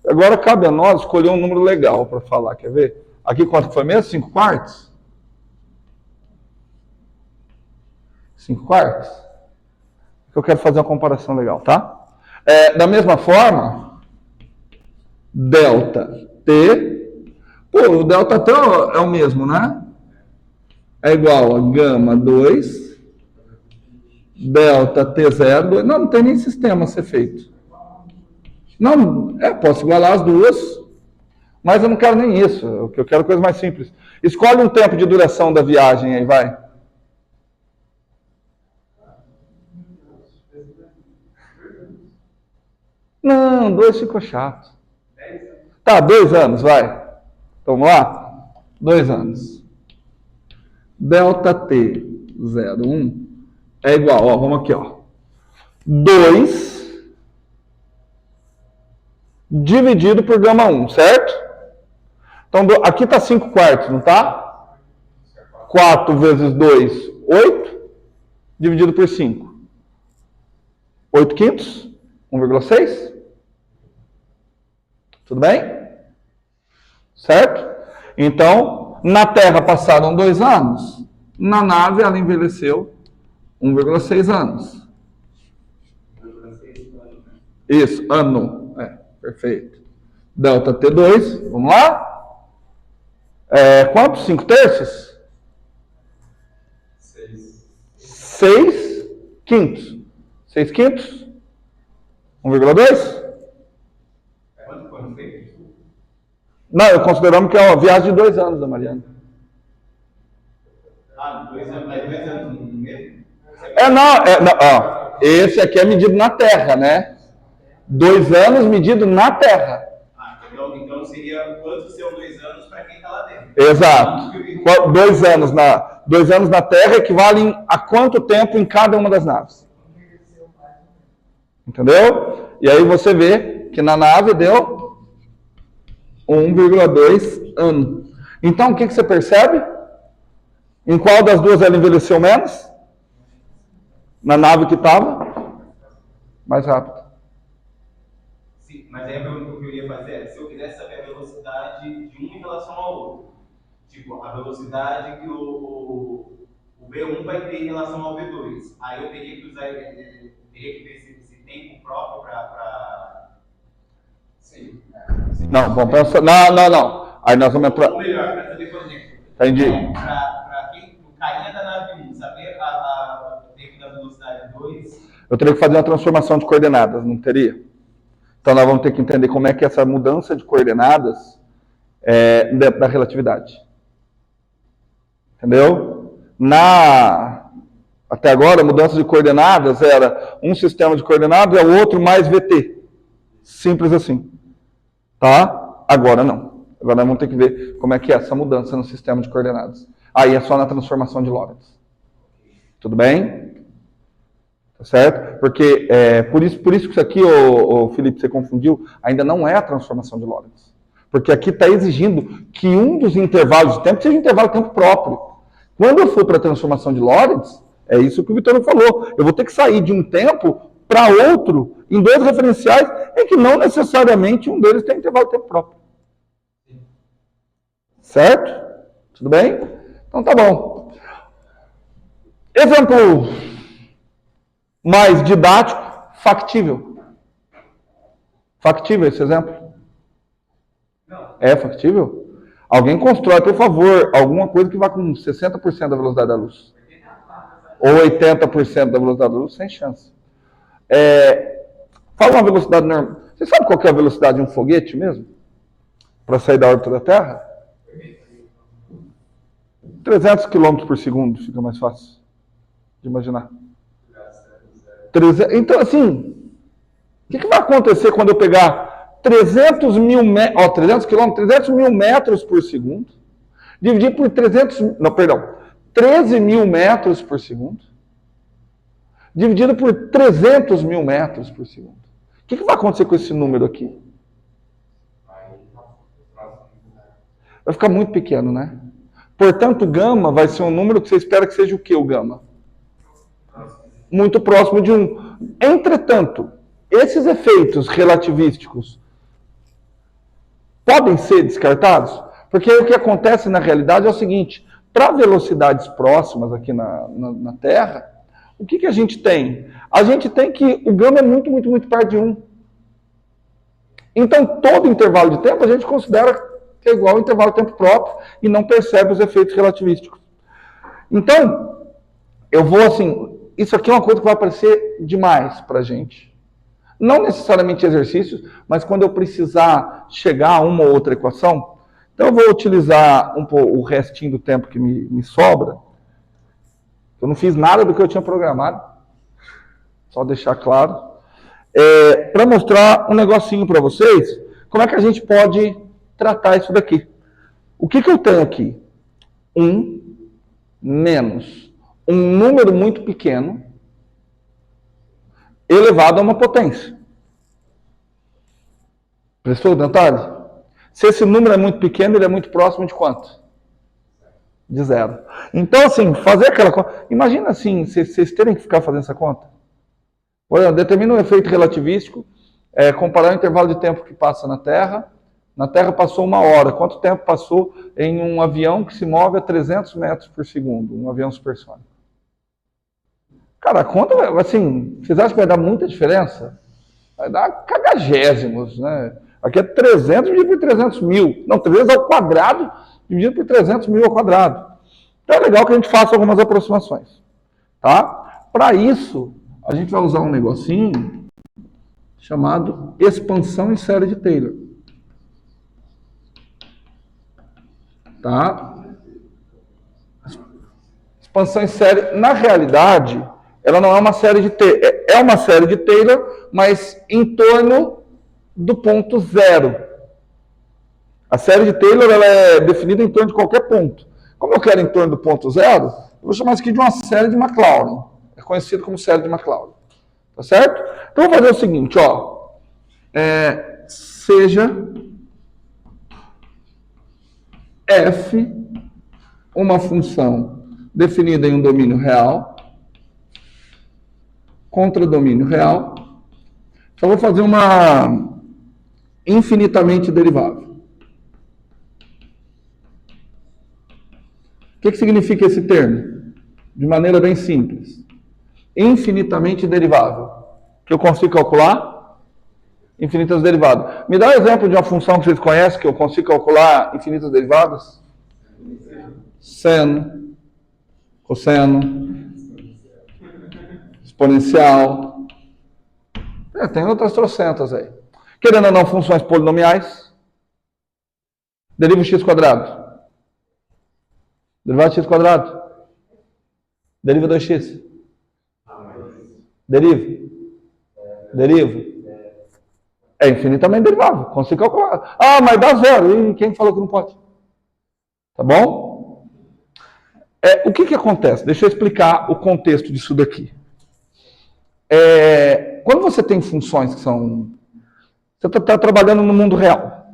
Agora cabe a nós escolher um número legal para falar. Quer ver? Aqui quanto foi mesmo? 5 quartos? 5 quartos? Eu quero fazer uma comparação legal, tá? Da mesma forma, ΔT. Pô, o ΔT é o mesmo, né? É igual a gama 2. Delta T0, não tem nem sistema a ser feito. Não, posso igualar as duas, mas eu não quero nem isso. Eu quero coisa mais simples. Escolhe um tempo de duração da viagem aí, vai. Não, 2 ficou chato. Tá, 2 anos, vai. Então, vamos lá? 2 anos. Delta T01 é igual, ó, vamos aqui, ó. 2 dividido por gama 1, certo? Então, aqui está 5 quartos, não está? 4 vezes 2, 8, dividido por 5. 8 quintos, 1,6. Tudo bem? Certo? Então, na Terra passaram 2 anos, na nave ela envelheceu 1,6 anos. Isso, ano. Perfeito. Delta T2, vamos lá? Quantos? 5/3? 6 quintos. 6 quintos? 1,2? Quanto foi? Não sei. Não, eu consideramos que é uma viagem de 2 anos da Mariana. 2 anos, mas 2 anos no mesmo? Não, esse aqui é medido na Terra, né? 2 anos medido na Terra. Então seria quantos são 2 anos para quem está lá dentro? Exato. 2 anos na Terra equivalem a quanto tempo em cada uma das naves. Entendeu? E aí você vê que na nave deu 1,2 ano. Então o que você percebe? Em qual das duas ela envelheceu menos? Na nave que estava mais rápido. Sim, mas aí a pergunta que eu ia fazer é, se eu quisesse saber a velocidade de um em relação ao outro, tipo, a velocidade que o V1 vai ter em relação ao V2, aí eu teria que usar, teria que ver esse tempo próprio para... Sim. Não, vamos pensar... Não. Aí nós vamos entrar... Ou melhor, para saber, por exemplo, entendi. Para quem, o carinha da nave 1, saber o tempo da velocidade 2... Eu teria que fazer uma transformação de coordenadas, não teria? Então nós vamos ter que entender como é que essa mudança de coordenadas é dentro da relatividade. Entendeu? Até agora, a mudança de coordenadas era um sistema de coordenadas é o outro mais VT. Simples assim. Tá? Agora não. Agora nós vamos ter que ver como é que é essa mudança no sistema de coordenadas. Aí é só na transformação de Lorentz. Tudo bem? Tá certo? Porque por isso que isso aqui, o Felipe, você confundiu, ainda não é a transformação de Lorentz. Porque aqui está exigindo que um dos intervalos de tempo seja um intervalo de tempo próprio. Quando eu for para a transformação de Lorentz, é isso que o Vitor falou. Eu vou ter que sair de um tempo para outro em 2 referenciais em que não necessariamente um deles tem intervalo de tempo próprio. Certo? Tudo bem? Então tá bom. Exemplo mais didático, factível. Factível esse exemplo? Não. É factível? Alguém constrói, por favor, alguma coisa que vá com 60% da velocidade da luz. Ou 80% da velocidade da luz, sem chance. Fala uma velocidade normal. Você sabe qual que é a velocidade de um foguete mesmo? Para sair da órbita da Terra? 300 km por segundo, fica mais fácil de imaginar. Então, assim, o que vai acontecer quando eu pegar 300 mil metros por segundo, dividir por 13 mil metros por segundo, dividido por 300 mil metros por segundo. O que vai acontecer com esse número aqui? Vai ficar muito pequeno, né? Portanto, gama vai ser um número que você espera que seja o quê, o gama? Muito próximo de 1. Entretanto, esses efeitos relativísticos podem ser descartados? Porque o que acontece na realidade é o seguinte, para velocidades próximas aqui na Terra, o que a gente tem? A gente tem que o gama é muito, muito, muito perto de 1. Então, todo intervalo de tempo a gente considera que é igual ao intervalo de tempo próprio e não percebe os efeitos relativísticos. Então, eu vou assim... Isso aqui é uma coisa que vai aparecer demais para a gente. Não necessariamente exercícios, mas quando eu precisar chegar a uma ou outra equação, então eu vou utilizar o restinho do tempo que me sobra. Eu não fiz nada do que eu tinha programado, só deixar claro, para mostrar um negocinho para vocês, como é que a gente pode tratar isso daqui. O que eu tenho aqui? 1 menos um número muito pequeno elevado a uma potência. Prestou detalhe? Se esse número é muito pequeno, ele é muito próximo de quanto? De 0. Então, assim, fazer aquela conta... Imagina assim, vocês terem que ficar fazendo essa conta. Por exemplo, determina um efeito relativístico, comparar o intervalo de tempo que passa na Terra. Na Terra passou 1 hora. Quanto tempo passou em um avião que se move a 300 metros por segundo? Um avião supersônico. Cara, a conta, assim, vocês acham que vai dar muita diferença? Vai dar cagagésimos, né? Aqui é 300 dividido por 300 mil. Não, 300 ao quadrado dividido por 300 mil ao quadrado. Então é legal que a gente faça algumas aproximações. Tá? Para isso, a gente vai usar um negocinho chamado expansão em série de Taylor. Tá? Expansão em série, na realidade, ela não é uma série de Taylor. É uma série de Taylor, mas em torno do ponto zero. A série de Taylor ela é definida em torno de qualquer ponto. Como eu quero em torno do ponto zero, eu vou chamar isso aqui de uma série de Maclaurin. É conhecido como série de Maclaurin. Tá certo? Então, eu vou fazer o seguinte, ó. Seja f uma função definida em um domínio real contra domínio real. Só vou fazer uma infinitamente derivável. O que significa esse termo? De maneira bem simples. Infinitamente derivável. Que eu consigo calcular? Infinitas derivadas. Me dá um exemplo de uma função que vocês conhecem que eu consigo calcular infinitas derivadas? Seno, cosseno, exponencial. Tem outras trocentas aí. Querendo ou não, funções polinomiais. Deriva x quadrado. Derivado de x quadrado. Deriva 2x. Deriva. É infinitamente derivável. Consigo calcular. Ah, mas dá zero. E quem falou que não pode? Tá bom? O que acontece? Deixa eu explicar o contexto disso daqui. Quando você tem funções que são... Você está trabalhando no mundo real.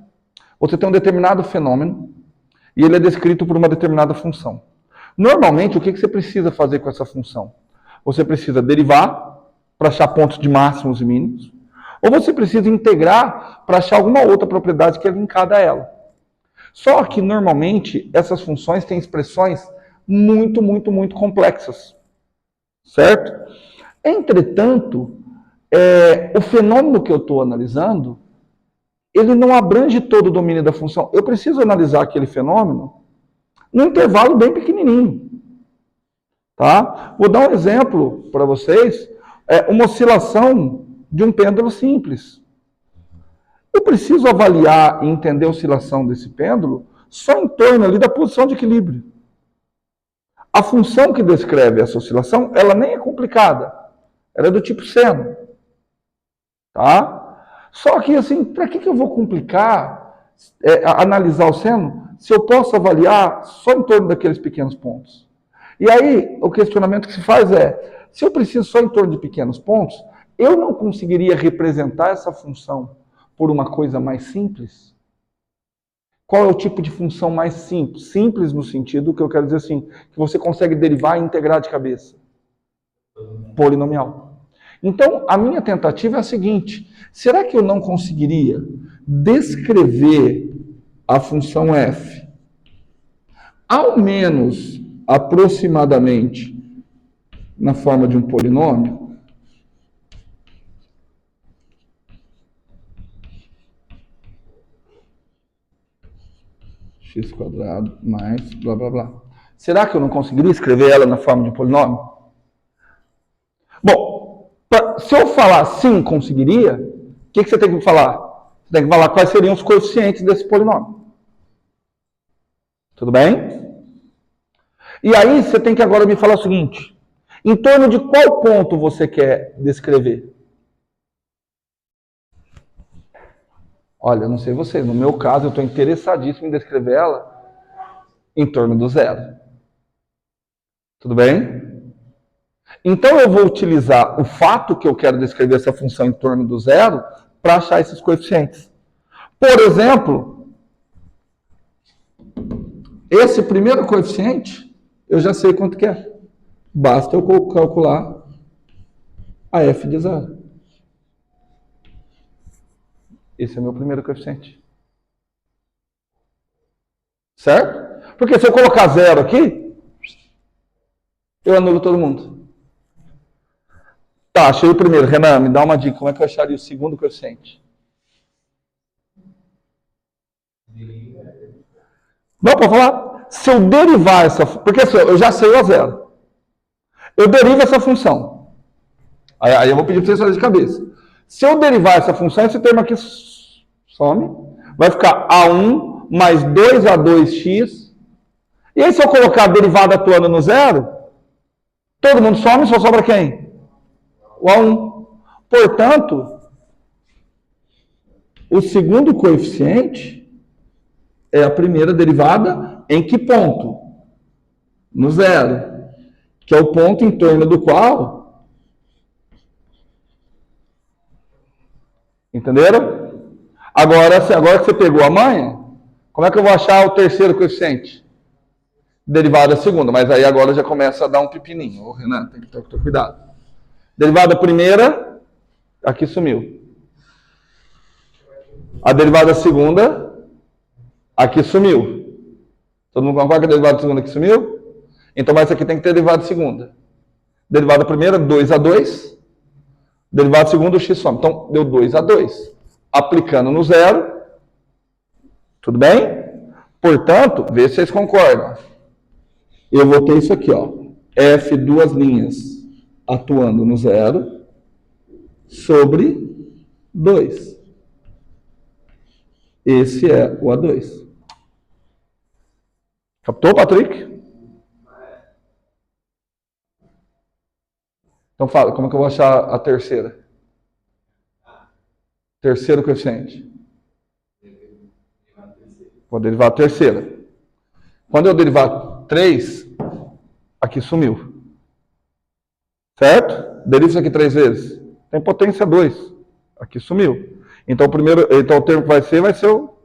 Você tem um determinado fenômeno e ele é descrito por uma determinada função. Normalmente, o que você precisa fazer com essa função? Você precisa derivar para achar pontos de máximos e mínimos, ou você precisa integrar para achar alguma outra propriedade que é linkada a ela. Só que, normalmente, essas funções têm expressões muito, muito, muito complexas. Certo? Entretanto, o fenômeno que eu estou analisando, ele não abrange todo o domínio da função. Eu preciso analisar aquele fenômeno num intervalo bem pequenininho. Tá? Vou dar um exemplo para vocês. Uma oscilação de um pêndulo simples. Eu preciso avaliar e entender a oscilação desse pêndulo só em torno ali da posição de equilíbrio. A função que descreve essa oscilação, ela nem é complicada. Ela é do tipo seno. Tá? Só que, assim, para que eu vou complicar analisar o seno se eu posso avaliar só em torno daqueles pequenos pontos? E aí, o questionamento que se faz se eu preciso só em torno de pequenos pontos, eu não conseguiria representar essa função por uma coisa mais simples? Qual é o tipo de função mais simples? Simples no sentido que eu quero dizer assim, que você consegue derivar e integrar de cabeça. Polinomial. Então, a minha tentativa é a seguinte: será que eu não conseguiria descrever a função f, ao menos aproximadamente, na forma de um polinômio? X quadrado mais blá blá blá. Será que eu não conseguiria escrever ela na forma de um polinômio? Bom, se eu falar sim, conseguiria, o que você tem que falar? Você tem que falar quais seriam os coeficientes desse polinômio. Tudo bem? E aí você tem que agora me falar o seguinte: em torno de qual ponto você quer descrever? Olha, eu não sei vocês, no meu caso eu estou interessadíssimo em descrever ela em torno do zero. Tudo bem? Então eu vou utilizar o fato que eu quero descrever essa função em torno do zero para achar esses coeficientes. Por exemplo, esse primeiro coeficiente, eu já sei quanto que é. Basta eu calcular a f de zero. Esse é o meu primeiro coeficiente. Certo? Porque se eu colocar zero aqui, eu anulo todo mundo. Tá, achei o primeiro. Renan, me dá uma dica. Como é que eu acharia o segundo coeficiente? Não, pode falar. Se eu derivar essa... Porque assim, eu já sei o a zero. Eu derivo essa função. Aí eu vou pedir para vocês fazerem de cabeça. Se eu derivar essa função, esse termo aqui some. Vai ficar A1 mais 2A2x. E aí, se eu colocar a derivada atuando no zero, todo mundo some, só sobra quem? O A1. Portanto, o segundo coeficiente é a primeira derivada em que ponto? No zero. Que é o ponto em torno do qual... Entenderam? Agora que você pegou a manha, como é que eu vou achar o terceiro coeficiente? Derivada segunda, mas aí agora já começa a dar um pepininho. Ô, Renan, tem que ter cuidado. Derivada primeira, aqui sumiu. A derivada segunda, aqui sumiu. Todo mundo concorda que a derivada segunda aqui sumiu? Então, mas aqui tem que ter derivada segunda. Derivada primeira, 2A2. Derivada segunda, o x some. Então, deu 2A2. Aplicando no zero. Tudo bem? Portanto, vê se vocês concordam. Eu vou ter isso aqui, ó. F, duas linhas atuando no zero sobre 2. Esse é o A2. Captou, Patrick? Então fala, como é que eu vou achar a terceira? Terceiro coeficiente. Vou derivar a terceira. Quando eu derivar 3, aqui sumiu. Certo? Deriva isso aqui 3 vezes. Tem potência 2. Aqui sumiu. Então o termo que vai ser o...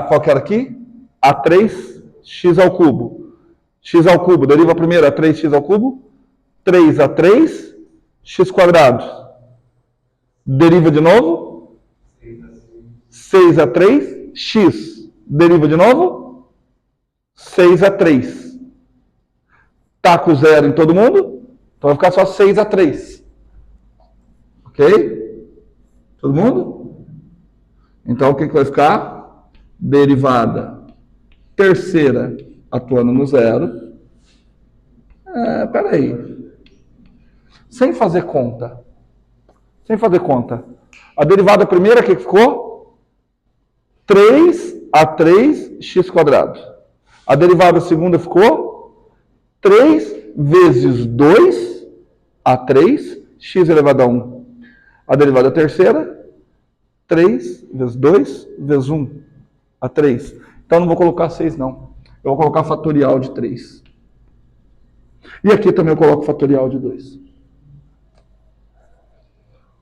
Qual que era aqui? A3, x ao cubo. X ao cubo, deriva a primeira, A3x ao cubo. 3A3, x quadrado. Deriva de novo. 6A3, x. Deriva de novo. 6A3. Tá com zero em todo mundo? Então vai ficar só 6A3. Ok? Todo mundo? Então o que vai ficar? Derivada terceira atuando no zero. Peraí. Sem fazer conta. Sem fazer conta. A derivada primeira, o que ficou? 3A3 x quadrado. A derivada segunda ficou 3 vezes 2A3 x elevado a 1. A derivada terceira, 3 vezes 2 vezes 1 a 3. Então eu não vou colocar 6 não. Eu vou colocar fatorial de 3. E aqui também eu coloco fatorial de 2.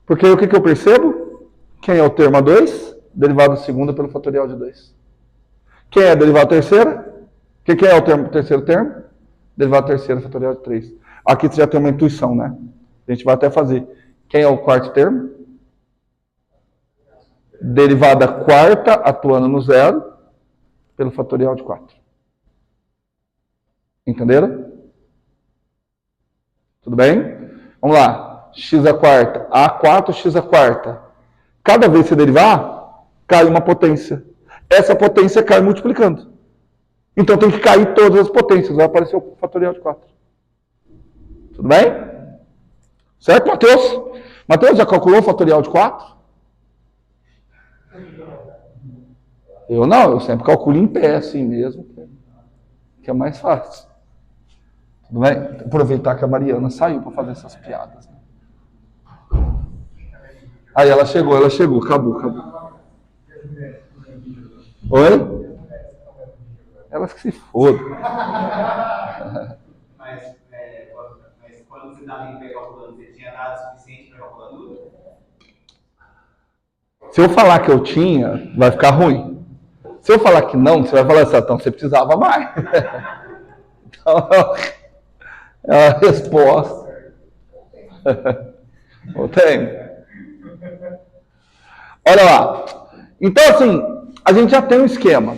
Porque o que eu percebo? Quem é o termo A2? Derivada segunda pelo fatorial de 2. Quem é a derivada terceira? Quem é o terceiro termo? Derivada terceira, fatorial de 3. Aqui você já tem uma intuição, né? A gente vai até fazer. Quem é o quarto termo? Derivada quarta atuando no zero pelo fatorial de 4. Entenderam? Tudo bem? Vamos lá. X a quarta. A4, x a quarta. Cada vez que você derivar, cai uma potência. Essa potência cai multiplicando. Então tem que cair todas as potências. Vai aparecer o fatorial de 4. Tudo bem? Certo, Matheus? Matheus, já calculou o fatorial de 4? Eu não, eu sempre calculo em pé assim mesmo, que é mais fácil. Tudo bem? Aproveitar que a Mariana saiu para fazer essas piadas. Né? Aí ela chegou, acabou. Oi? Elas que se fodam. Mas quando você estava em pé calculando, você tinha dado suficiente para calcular tudo? Se eu falar que eu tinha, vai ficar ruim. Se eu falar que não, você vai falar assim, então você precisava mais. Então, é a resposta. Eu tenho. Olha lá. Então, assim, a gente já tem um esquema.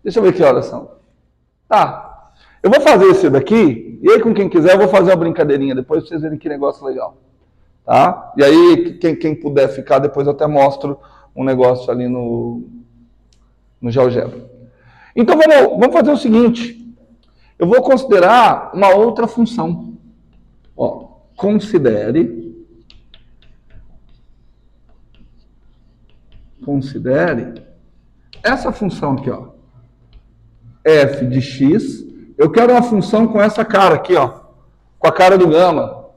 Deixa eu ver que horas são. Tá. Eu vou fazer esse daqui, e aí com quem quiser eu vou fazer uma brincadeirinha depois pra vocês verem que negócio legal. Tá? E aí, quem puder ficar, depois eu até mostro um negócio ali no GeoGebra. Então vamos fazer o seguinte. Eu vou considerar uma outra função. Ó, considere essa função aqui, ó. F de x. Eu quero uma função com essa cara aqui, ó. Com a cara do gama.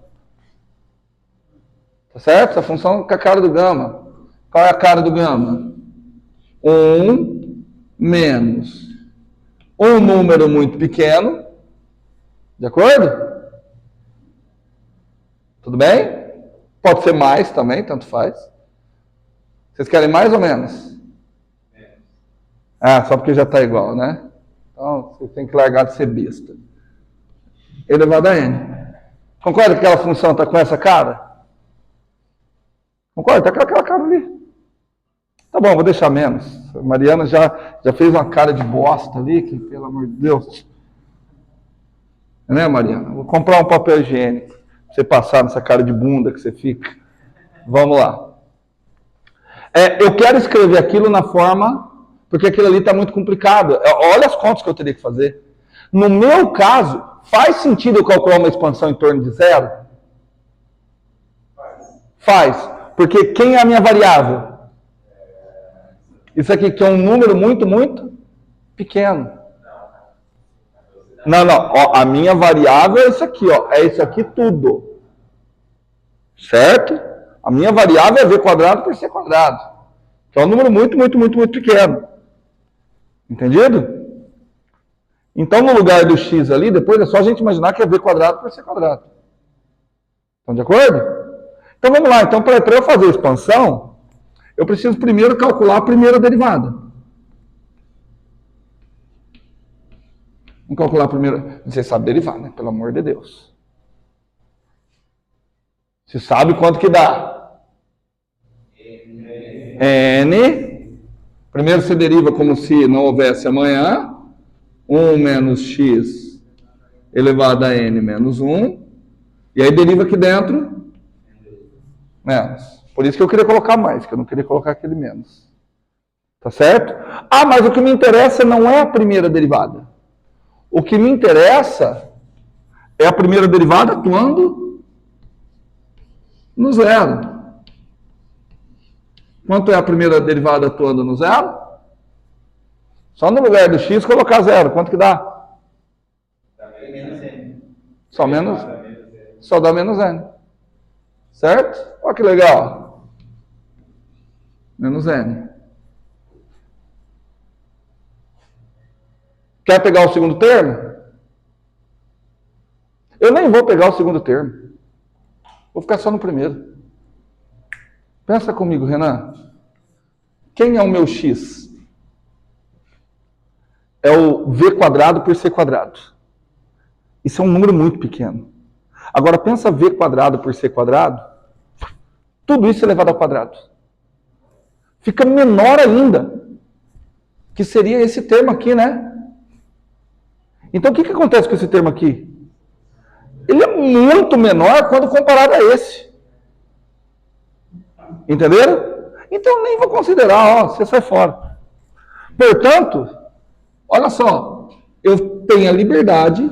Tá certo? Essa função com a cara do gama. Qual é a cara do gama? 1 menos um número muito pequeno. De acordo? Tudo bem? Pode ser mais também, tanto faz. Vocês querem mais ou menos? Ah, só porque já está igual, né? Então, você tem que largar de ser besta. Elevado a n. Concorda que aquela função está com essa cara? Concorda? Está com aquela cara ali. Tá bom, vou deixar menos. A Mariana já fez uma cara de bosta ali, que pelo amor de Deus. Né, Mariana? Vou comprar um papel higiênico pra você passar nessa cara de bunda que você fica. Vamos lá. Eu quero escrever aquilo na forma, porque aquilo ali está muito complicado. Olha as contas que eu teria que fazer. No meu caso, faz sentido eu calcular uma expansão em torno de zero? Faz. Porque quem é a minha variável? Isso aqui que é um número muito, muito pequeno. Não. Ó, a minha variável é isso aqui, ó. É isso aqui tudo. Certo? A minha variável é v quadrado por c quadrado. Que é um número muito, muito, muito, muito pequeno. Entendido? Então, no lugar do x ali, depois é só a gente imaginar que é v quadrado por c quadrado. Estão de acordo? Então, vamos lá. Então, para eu fazer a expansão, eu preciso primeiro calcular a primeira derivada. Vamos calcular a primeira. Você sabe derivar, né? Pelo amor de Deus. Você sabe quanto que dá? N. Primeiro você deriva como se não houvesse amanhã. 1 menos x elevado a n menos 1. E aí deriva aqui dentro menos. Por isso que eu queria colocar mais, que eu não queria colocar aquele menos. Tá certo? Ah, mas o que me interessa não é a primeira derivada. O que me interessa é a primeira derivada atuando no zero. Quanto é a primeira derivada atuando no zero? Só no lugar do x colocar zero. Quanto que dá? Menos n. Só dá menos n. Certo? Olha que legal. Menos n. Quer pegar o segundo termo? Eu nem vou pegar o segundo termo. Vou ficar só no primeiro. Pensa comigo, Renan. Quem é o meu x? É o v quadrado por c quadrado. Isso é um número muito pequeno. Agora pensa v quadrado por c quadrado. Tudo isso elevado ao quadrado. Fica menor ainda. Que seria esse termo aqui, né? Então o que acontece com esse termo aqui? Ele é muito menor quando comparado a esse. Entenderam? Então nem vou considerar, ó, você sai fora. Portanto, olha só, eu tenho a liberdade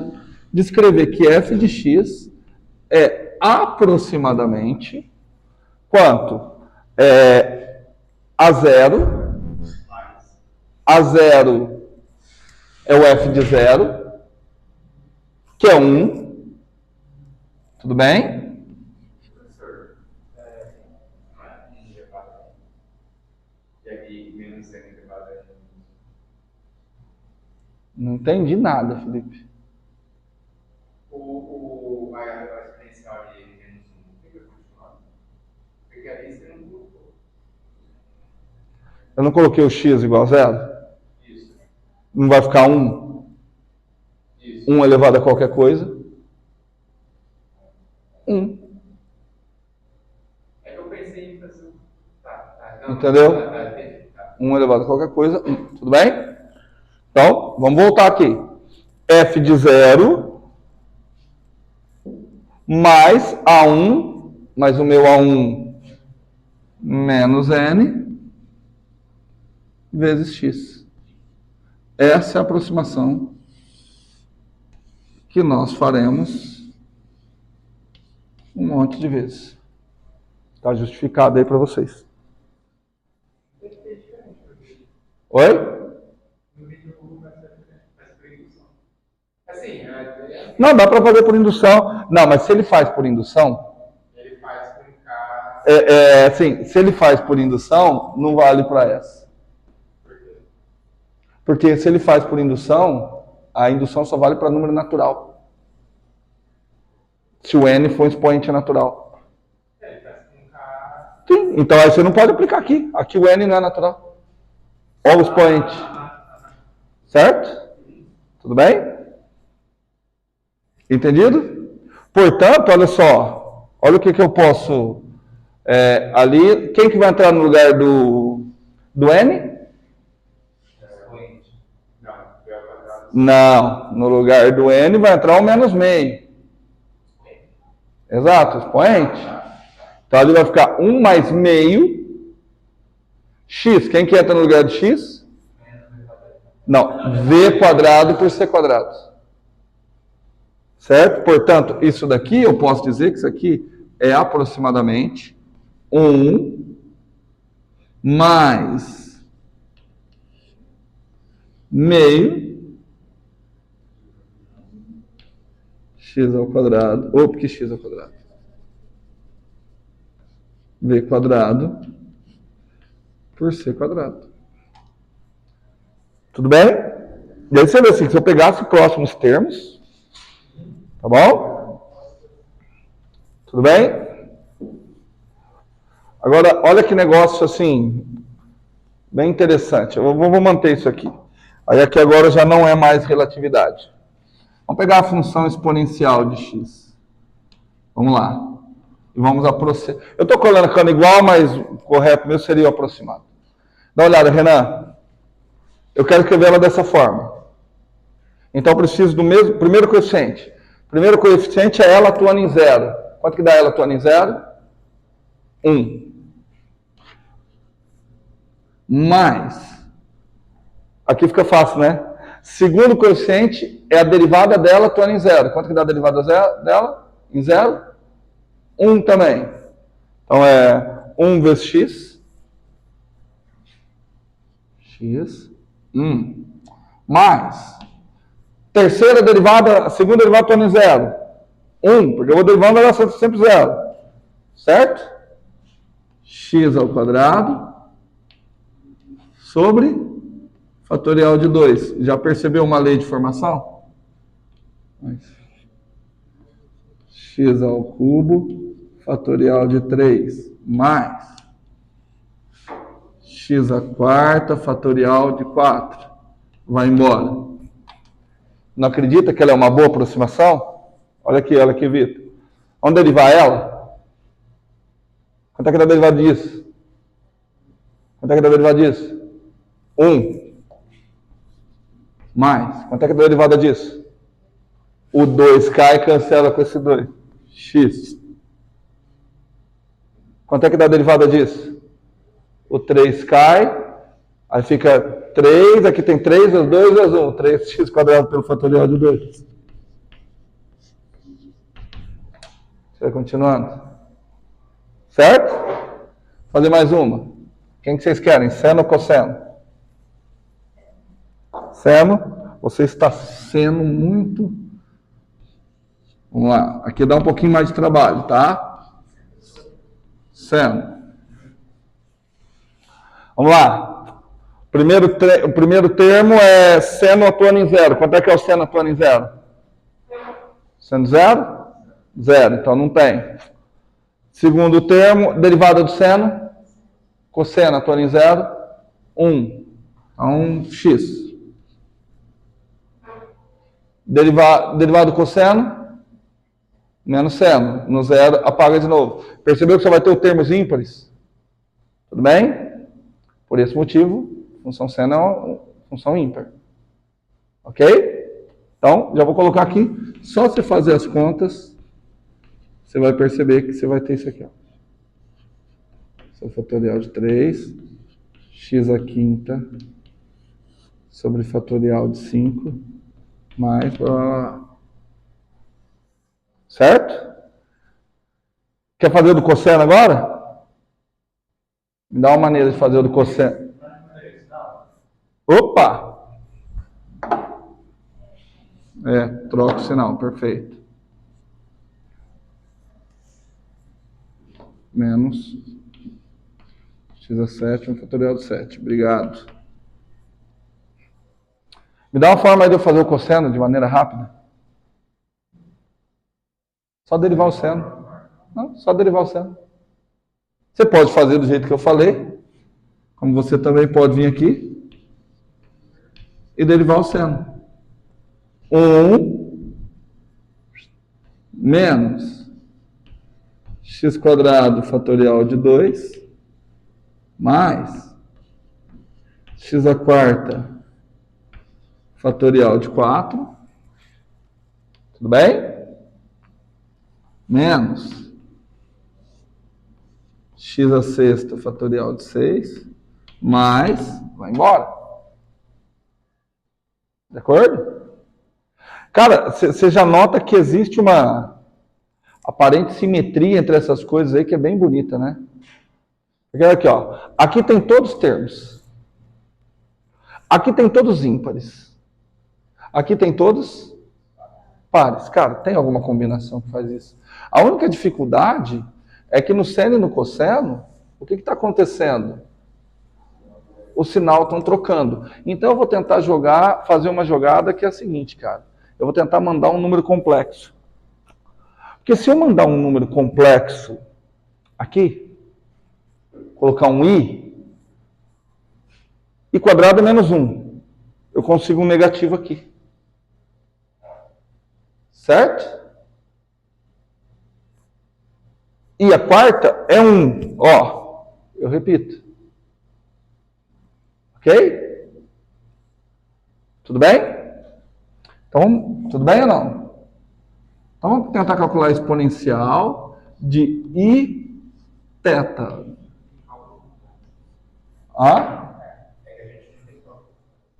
de escrever que f de x é aproximadamente quanto? A0. A0 é o f de 0, que é 1. Tudo bem? Professor, e aqui menos n elevado a n. Não entendi nada, Felipe. A exponencial de menos 1, tem que continuar? Porque ali você não colocou. Eu não coloquei o x igual a 0? Isso. Não vai ficar 1? Isso. 1 elevado a qualquer coisa? 1. É que eu pensei em fazer. Tá. Entendeu? Tá. 1 elevado a qualquer coisa, 1. Tudo bem? Então, vamos voltar aqui. F de 0 mais A1, mais o meu A1 menos N, vezes X. Essa é a aproximação que nós faremos um monte de vezes. Está justificado aí para vocês. Oi? Assim, Não, dá para fazer por indução. Não, mas se ele faz por indução, ele faz com K. assim, se ele faz por indução, não vale para essa. Porque se ele faz por indução, a indução só vale para número natural. Se o n for um expoente natural. Ele faz com K. Sim, então aí você não pode aplicar aqui. Aqui o n não é natural. Ou o expoente. Certo? Tudo bem? Entendido? Portanto, olha só. Olha o que eu posso... ali, quem que vai entrar no lugar do n? Não, no lugar do n vai entrar o menos meio. Exato, expoente. Então ali vai ficar 1 mais meio x. Quem que entra no lugar de x? Não, v quadrado por c quadrado. Certo? Portanto, isso daqui, eu posso dizer que isso aqui é aproximadamente 1 mais meio x ao quadrado, ou porque x ao quadrado, v quadrado por c quadrado. Tudo bem? E aí você vê assim, se eu pegasse os próximos termos, tá bom? Tudo bem? Agora, olha que negócio assim, bem interessante. Eu vou manter isso aqui. Aí aqui agora já não é mais relatividade. Vamos pegar a função exponencial de x. Vamos lá. E vamos aproximar. Eu estou colocando igual, mas o correto mesmo seria o aproximado. Dá uma olhada, Renan. Eu quero escrever ela dessa forma. Então eu preciso do mesmo primeiro coeficiente. O primeiro coeficiente é ela atuando em 0. Quanto que dá ela atuando em 0? 1. Mais. Aqui fica fácil, né? Segundo coeficiente é a derivada dela atuando em 0. Quanto que dá a derivada dela? Em 0? 1 também. Então é 1 vezes x. X. 1. Mais. Terceira derivada, a segunda derivada atuando em 0. 1, porque eu vou derivando ela sempre 0. Certo? X ao quadrado sobre fatorial de 2. Já percebeu uma lei de formação? X ao cubo, fatorial de 3, mais x à quarta, fatorial de 4. Vai embora. Não acredita que ela é uma boa aproximação? Olha aqui, Vitor. Vamos derivar ela? Quanto é que dá a derivada disso? Quanto é que dá a derivada disso? 1. Mais. Quanto é que dá a derivada disso? O 2 cai e cancela com esse 2. X. Quanto é que dá a derivada disso? O 3 cai. Aí fica 3. Aqui tem 3 vezes 2 vezes 1. 3x quadrado pelo fatorial de 2. Vai continuando. Certo? Vou fazer mais uma. Quem que vocês querem? Seno ou cosseno? Seno. Você está sendo muito... Vamos lá. Aqui dá um pouquinho mais de trabalho, tá? Seno. Vamos lá. O primeiro termo é seno atuando em 0. Quanto é que é o seno atuando em 0? Seno 0? 0. Então não tem. Segundo termo, derivada do seno. Cosseno atuando em 0. 1. Então, x. Derivado do cosseno. Menos seno. No 0, apaga de novo. Percebeu que só vai ter os termos ímpares? Tudo bem? Por esse motivo, função seno é uma função ímpar. Ok? Então, já vou colocar aqui. Só você fazer as contas, você vai perceber que você vai ter isso aqui. Ó. Seu fatorial de 3, x à quinta, sobre fatorial de 5 mais blá, blá, blá. Certo? Quer fazer o do cosseno agora? Me dá uma maneira de fazer o do cosseno. Opa! Troca o sinal, perfeito. Menos x a 7, um fatorial de 7. Obrigado. Me dá uma forma aí de eu fazer o cosseno de maneira rápida. Só derivar o seno. Não, só derivar o seno. Você pode fazer do jeito que eu falei, como você também pode vir aqui e derivar o seno. 1 menos x quadrado fatorial de 2 mais x a quarta fatorial de 4. Tudo bem? Menos x a sexta fatorial de 6 mais, vai embora. De acordo? Cara, você já nota que existe uma aparente simetria entre essas coisas aí que é bem bonita, né? Porque aqui, ó, aqui tem todos os termos. Aqui tem todos ímpares. Aqui tem todos pares. Cara, tem alguma combinação que faz isso? A única dificuldade é que no seno e no cosseno, o que está acontecendo? O sinal estão trocando. Então eu vou tentar fazer uma jogada que é a seguinte, cara. Eu vou tentar mandar um número complexo. Porque se eu mandar um número complexo aqui, colocar um i quadrado é menos 1. Eu consigo um negativo aqui. Certo? E a quarta é 1. Ó, eu repito. Ok? Tudo bem? Então, tudo bem ou não? Então, vamos tentar calcular a exponencial de i θ.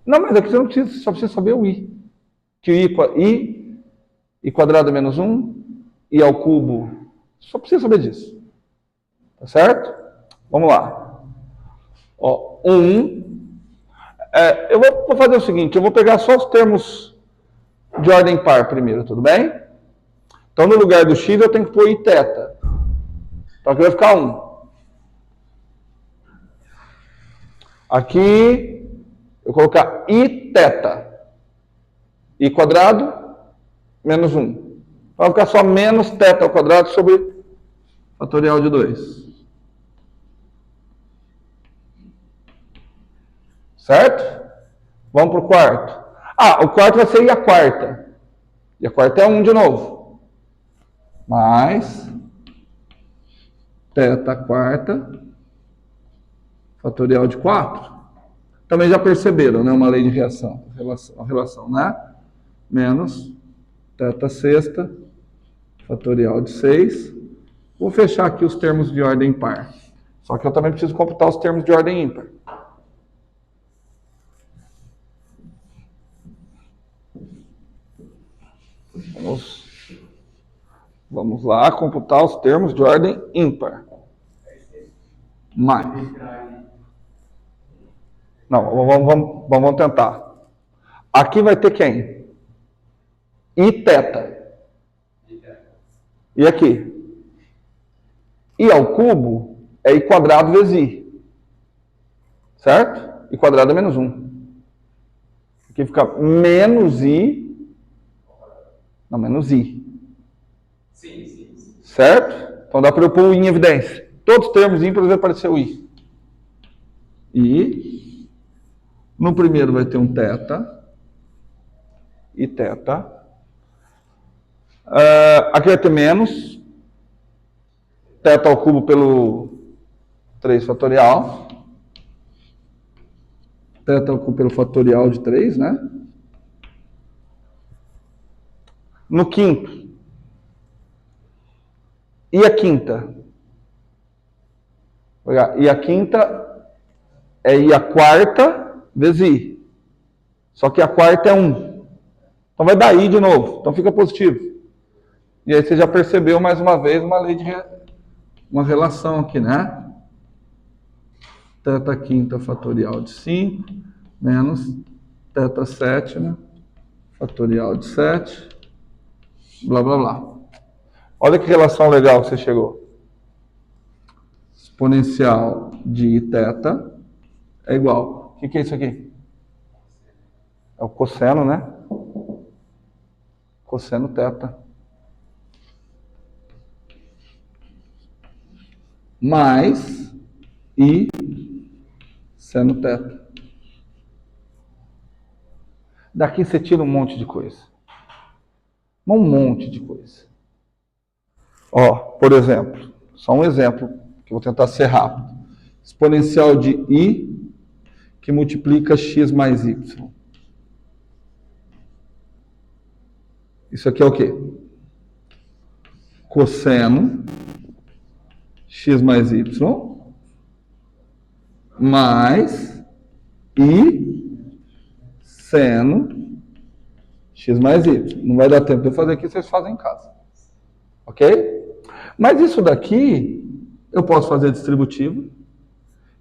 Não, mas aqui você não precisa, só precisa saber o i. Que o i quadrado é menos 1, i ao cubo, só precisa saber disso. Tá certo? Vamos lá. Ó, 1. Eu vou fazer o seguinte, eu vou pegar só os termos de ordem par primeiro, tudo bem? Então, no lugar do x, eu tenho que pôr i θ. Então, aqui vai ficar 1. Aqui, eu vou colocar i θ. I quadrado menos 1. Vai ficar só menos θ ao quadrado sobre fatorial de 2. Certo? Vamos para o quarto. O quarto vai ser i a quarta. E a quarta é 1 de novo. Mais θ quarta fatorial de 4. Também já perceberam, né? Uma lei de reação. Uma relação, né? Menos θ sexta fatorial de 6. Vou fechar aqui os termos de ordem par. Só que eu também preciso computar os termos de ordem ímpar. Vamos lá computar os termos de ordem ímpar. Mais. Não, vamos tentar. Aqui vai ter quem? I θ. E aqui? I ao cubo é i quadrado vezes i. Certo? I quadrado é menos 1. Aqui fica menos i. Não, menos i. Sim. Certo? Então dá para eu pôr o i em evidência. Todos os termos ímpares vai aparecer o i. E no primeiro vai ter um θ. I θ. Aqui vai ter menos θ ao cubo pelo 3 fatorial. Θ ao cubo pelo fatorial de 3, né? No quinto. E a quinta? E a quinta é i a quarta vezes i. Só que a quarta é 1. Então vai dar I de novo. Então fica positivo. E aí você já percebeu mais uma vez uma relação aqui, né? Teta quinta fatorial de 5 menos teta sétima fatorial de 7, blá, blá, blá. Olha que relação legal que você chegou. Exponencial de teta é igual. O que é isso aqui? É o cosseno, né? Cosseno teta. Mais I seno teta. Daqui você tira um monte de coisa. Um monte de coisa. Ó, por exemplo, só um exemplo, que eu vou tentar ser rápido. Exponencial de I que multiplica x mais y. Isso aqui é o quê? Cosseno x mais y mais I seno x mais y. Não vai dar tempo de eu fazer aqui, vocês fazem em casa. Ok? Mas isso daqui, eu posso fazer distributivo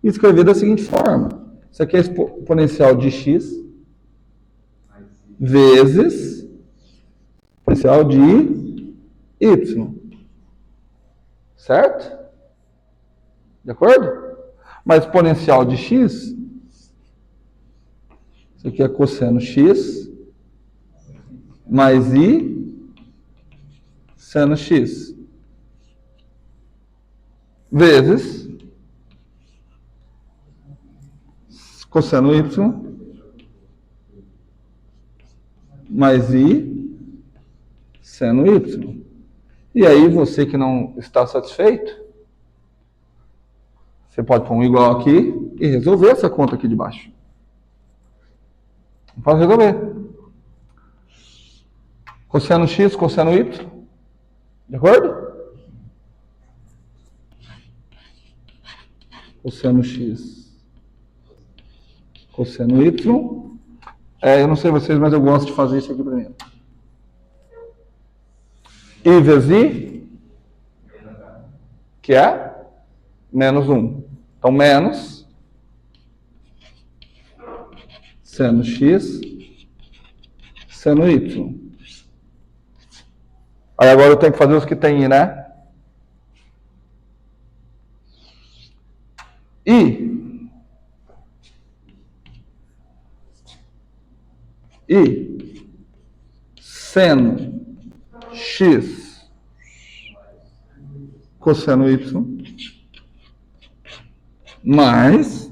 e escrever da seguinte forma. Isso aqui é exponencial de x vezes exponencial de y. Certo? De acordo? Mas exponencial de x, isso aqui é cosseno x mais i seno x vezes cosseno y mais i seno y. E aí, você que não está satisfeito, você pode pôr um igual aqui e resolver essa conta aqui de baixo. Pode resolver. Cosseno x, cosseno y. De acordo? Cosseno x, cosseno y. Eu não sei vocês, mas eu gosto de fazer isso aqui primeiro. I vezes I, que é menos 1. Então, menos seno x, seno y. Aí agora eu tenho que fazer os que tem I, né? I seno x cosseno y mais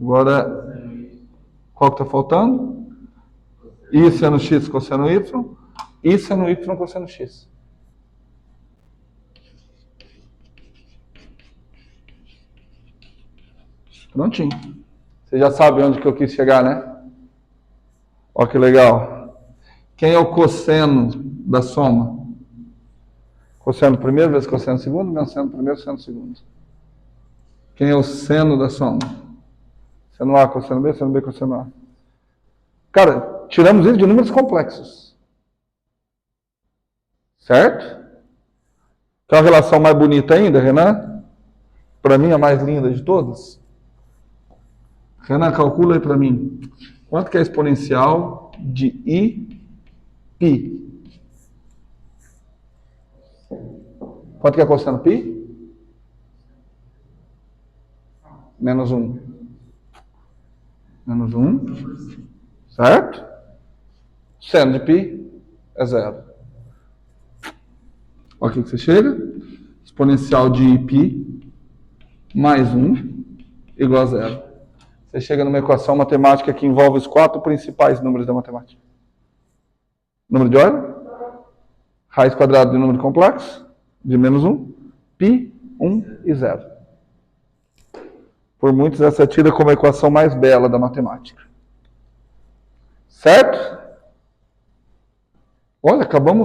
agora qual que está faltando? I seno x cosseno y e seno y cosseno x. Prontinho. Você já sabe onde que eu quis chegar, né? Olha que legal. Quem é o cosseno da soma? Cosseno primeiro vezes cosseno segundo, menos seno primeiro, seno segundo. Quem é o seno da soma? Seno A, cosseno B, cosseno A. Cara, tiramos isso de números complexos. Certo? Quer uma relação mais bonita ainda, Renan? Para mim, a mais linda de todas. Renan, calcula aí para mim. Quanto que é a exponencial de I π? Quanto que é cosseno π? Menos 1. Menos 1. Certo? Seno de π é 0. Olha aqui que você chega. Exponencial de π mais 1 igual a 0. Você chega numa equação matemática que envolve os 4 principais números da matemática. Número de ordem, raiz quadrada de número complexo, de menos 1, π, 1 e 0. Por muitos, essa é tida como a equação mais bela da matemática. Certo? Olha, acabamos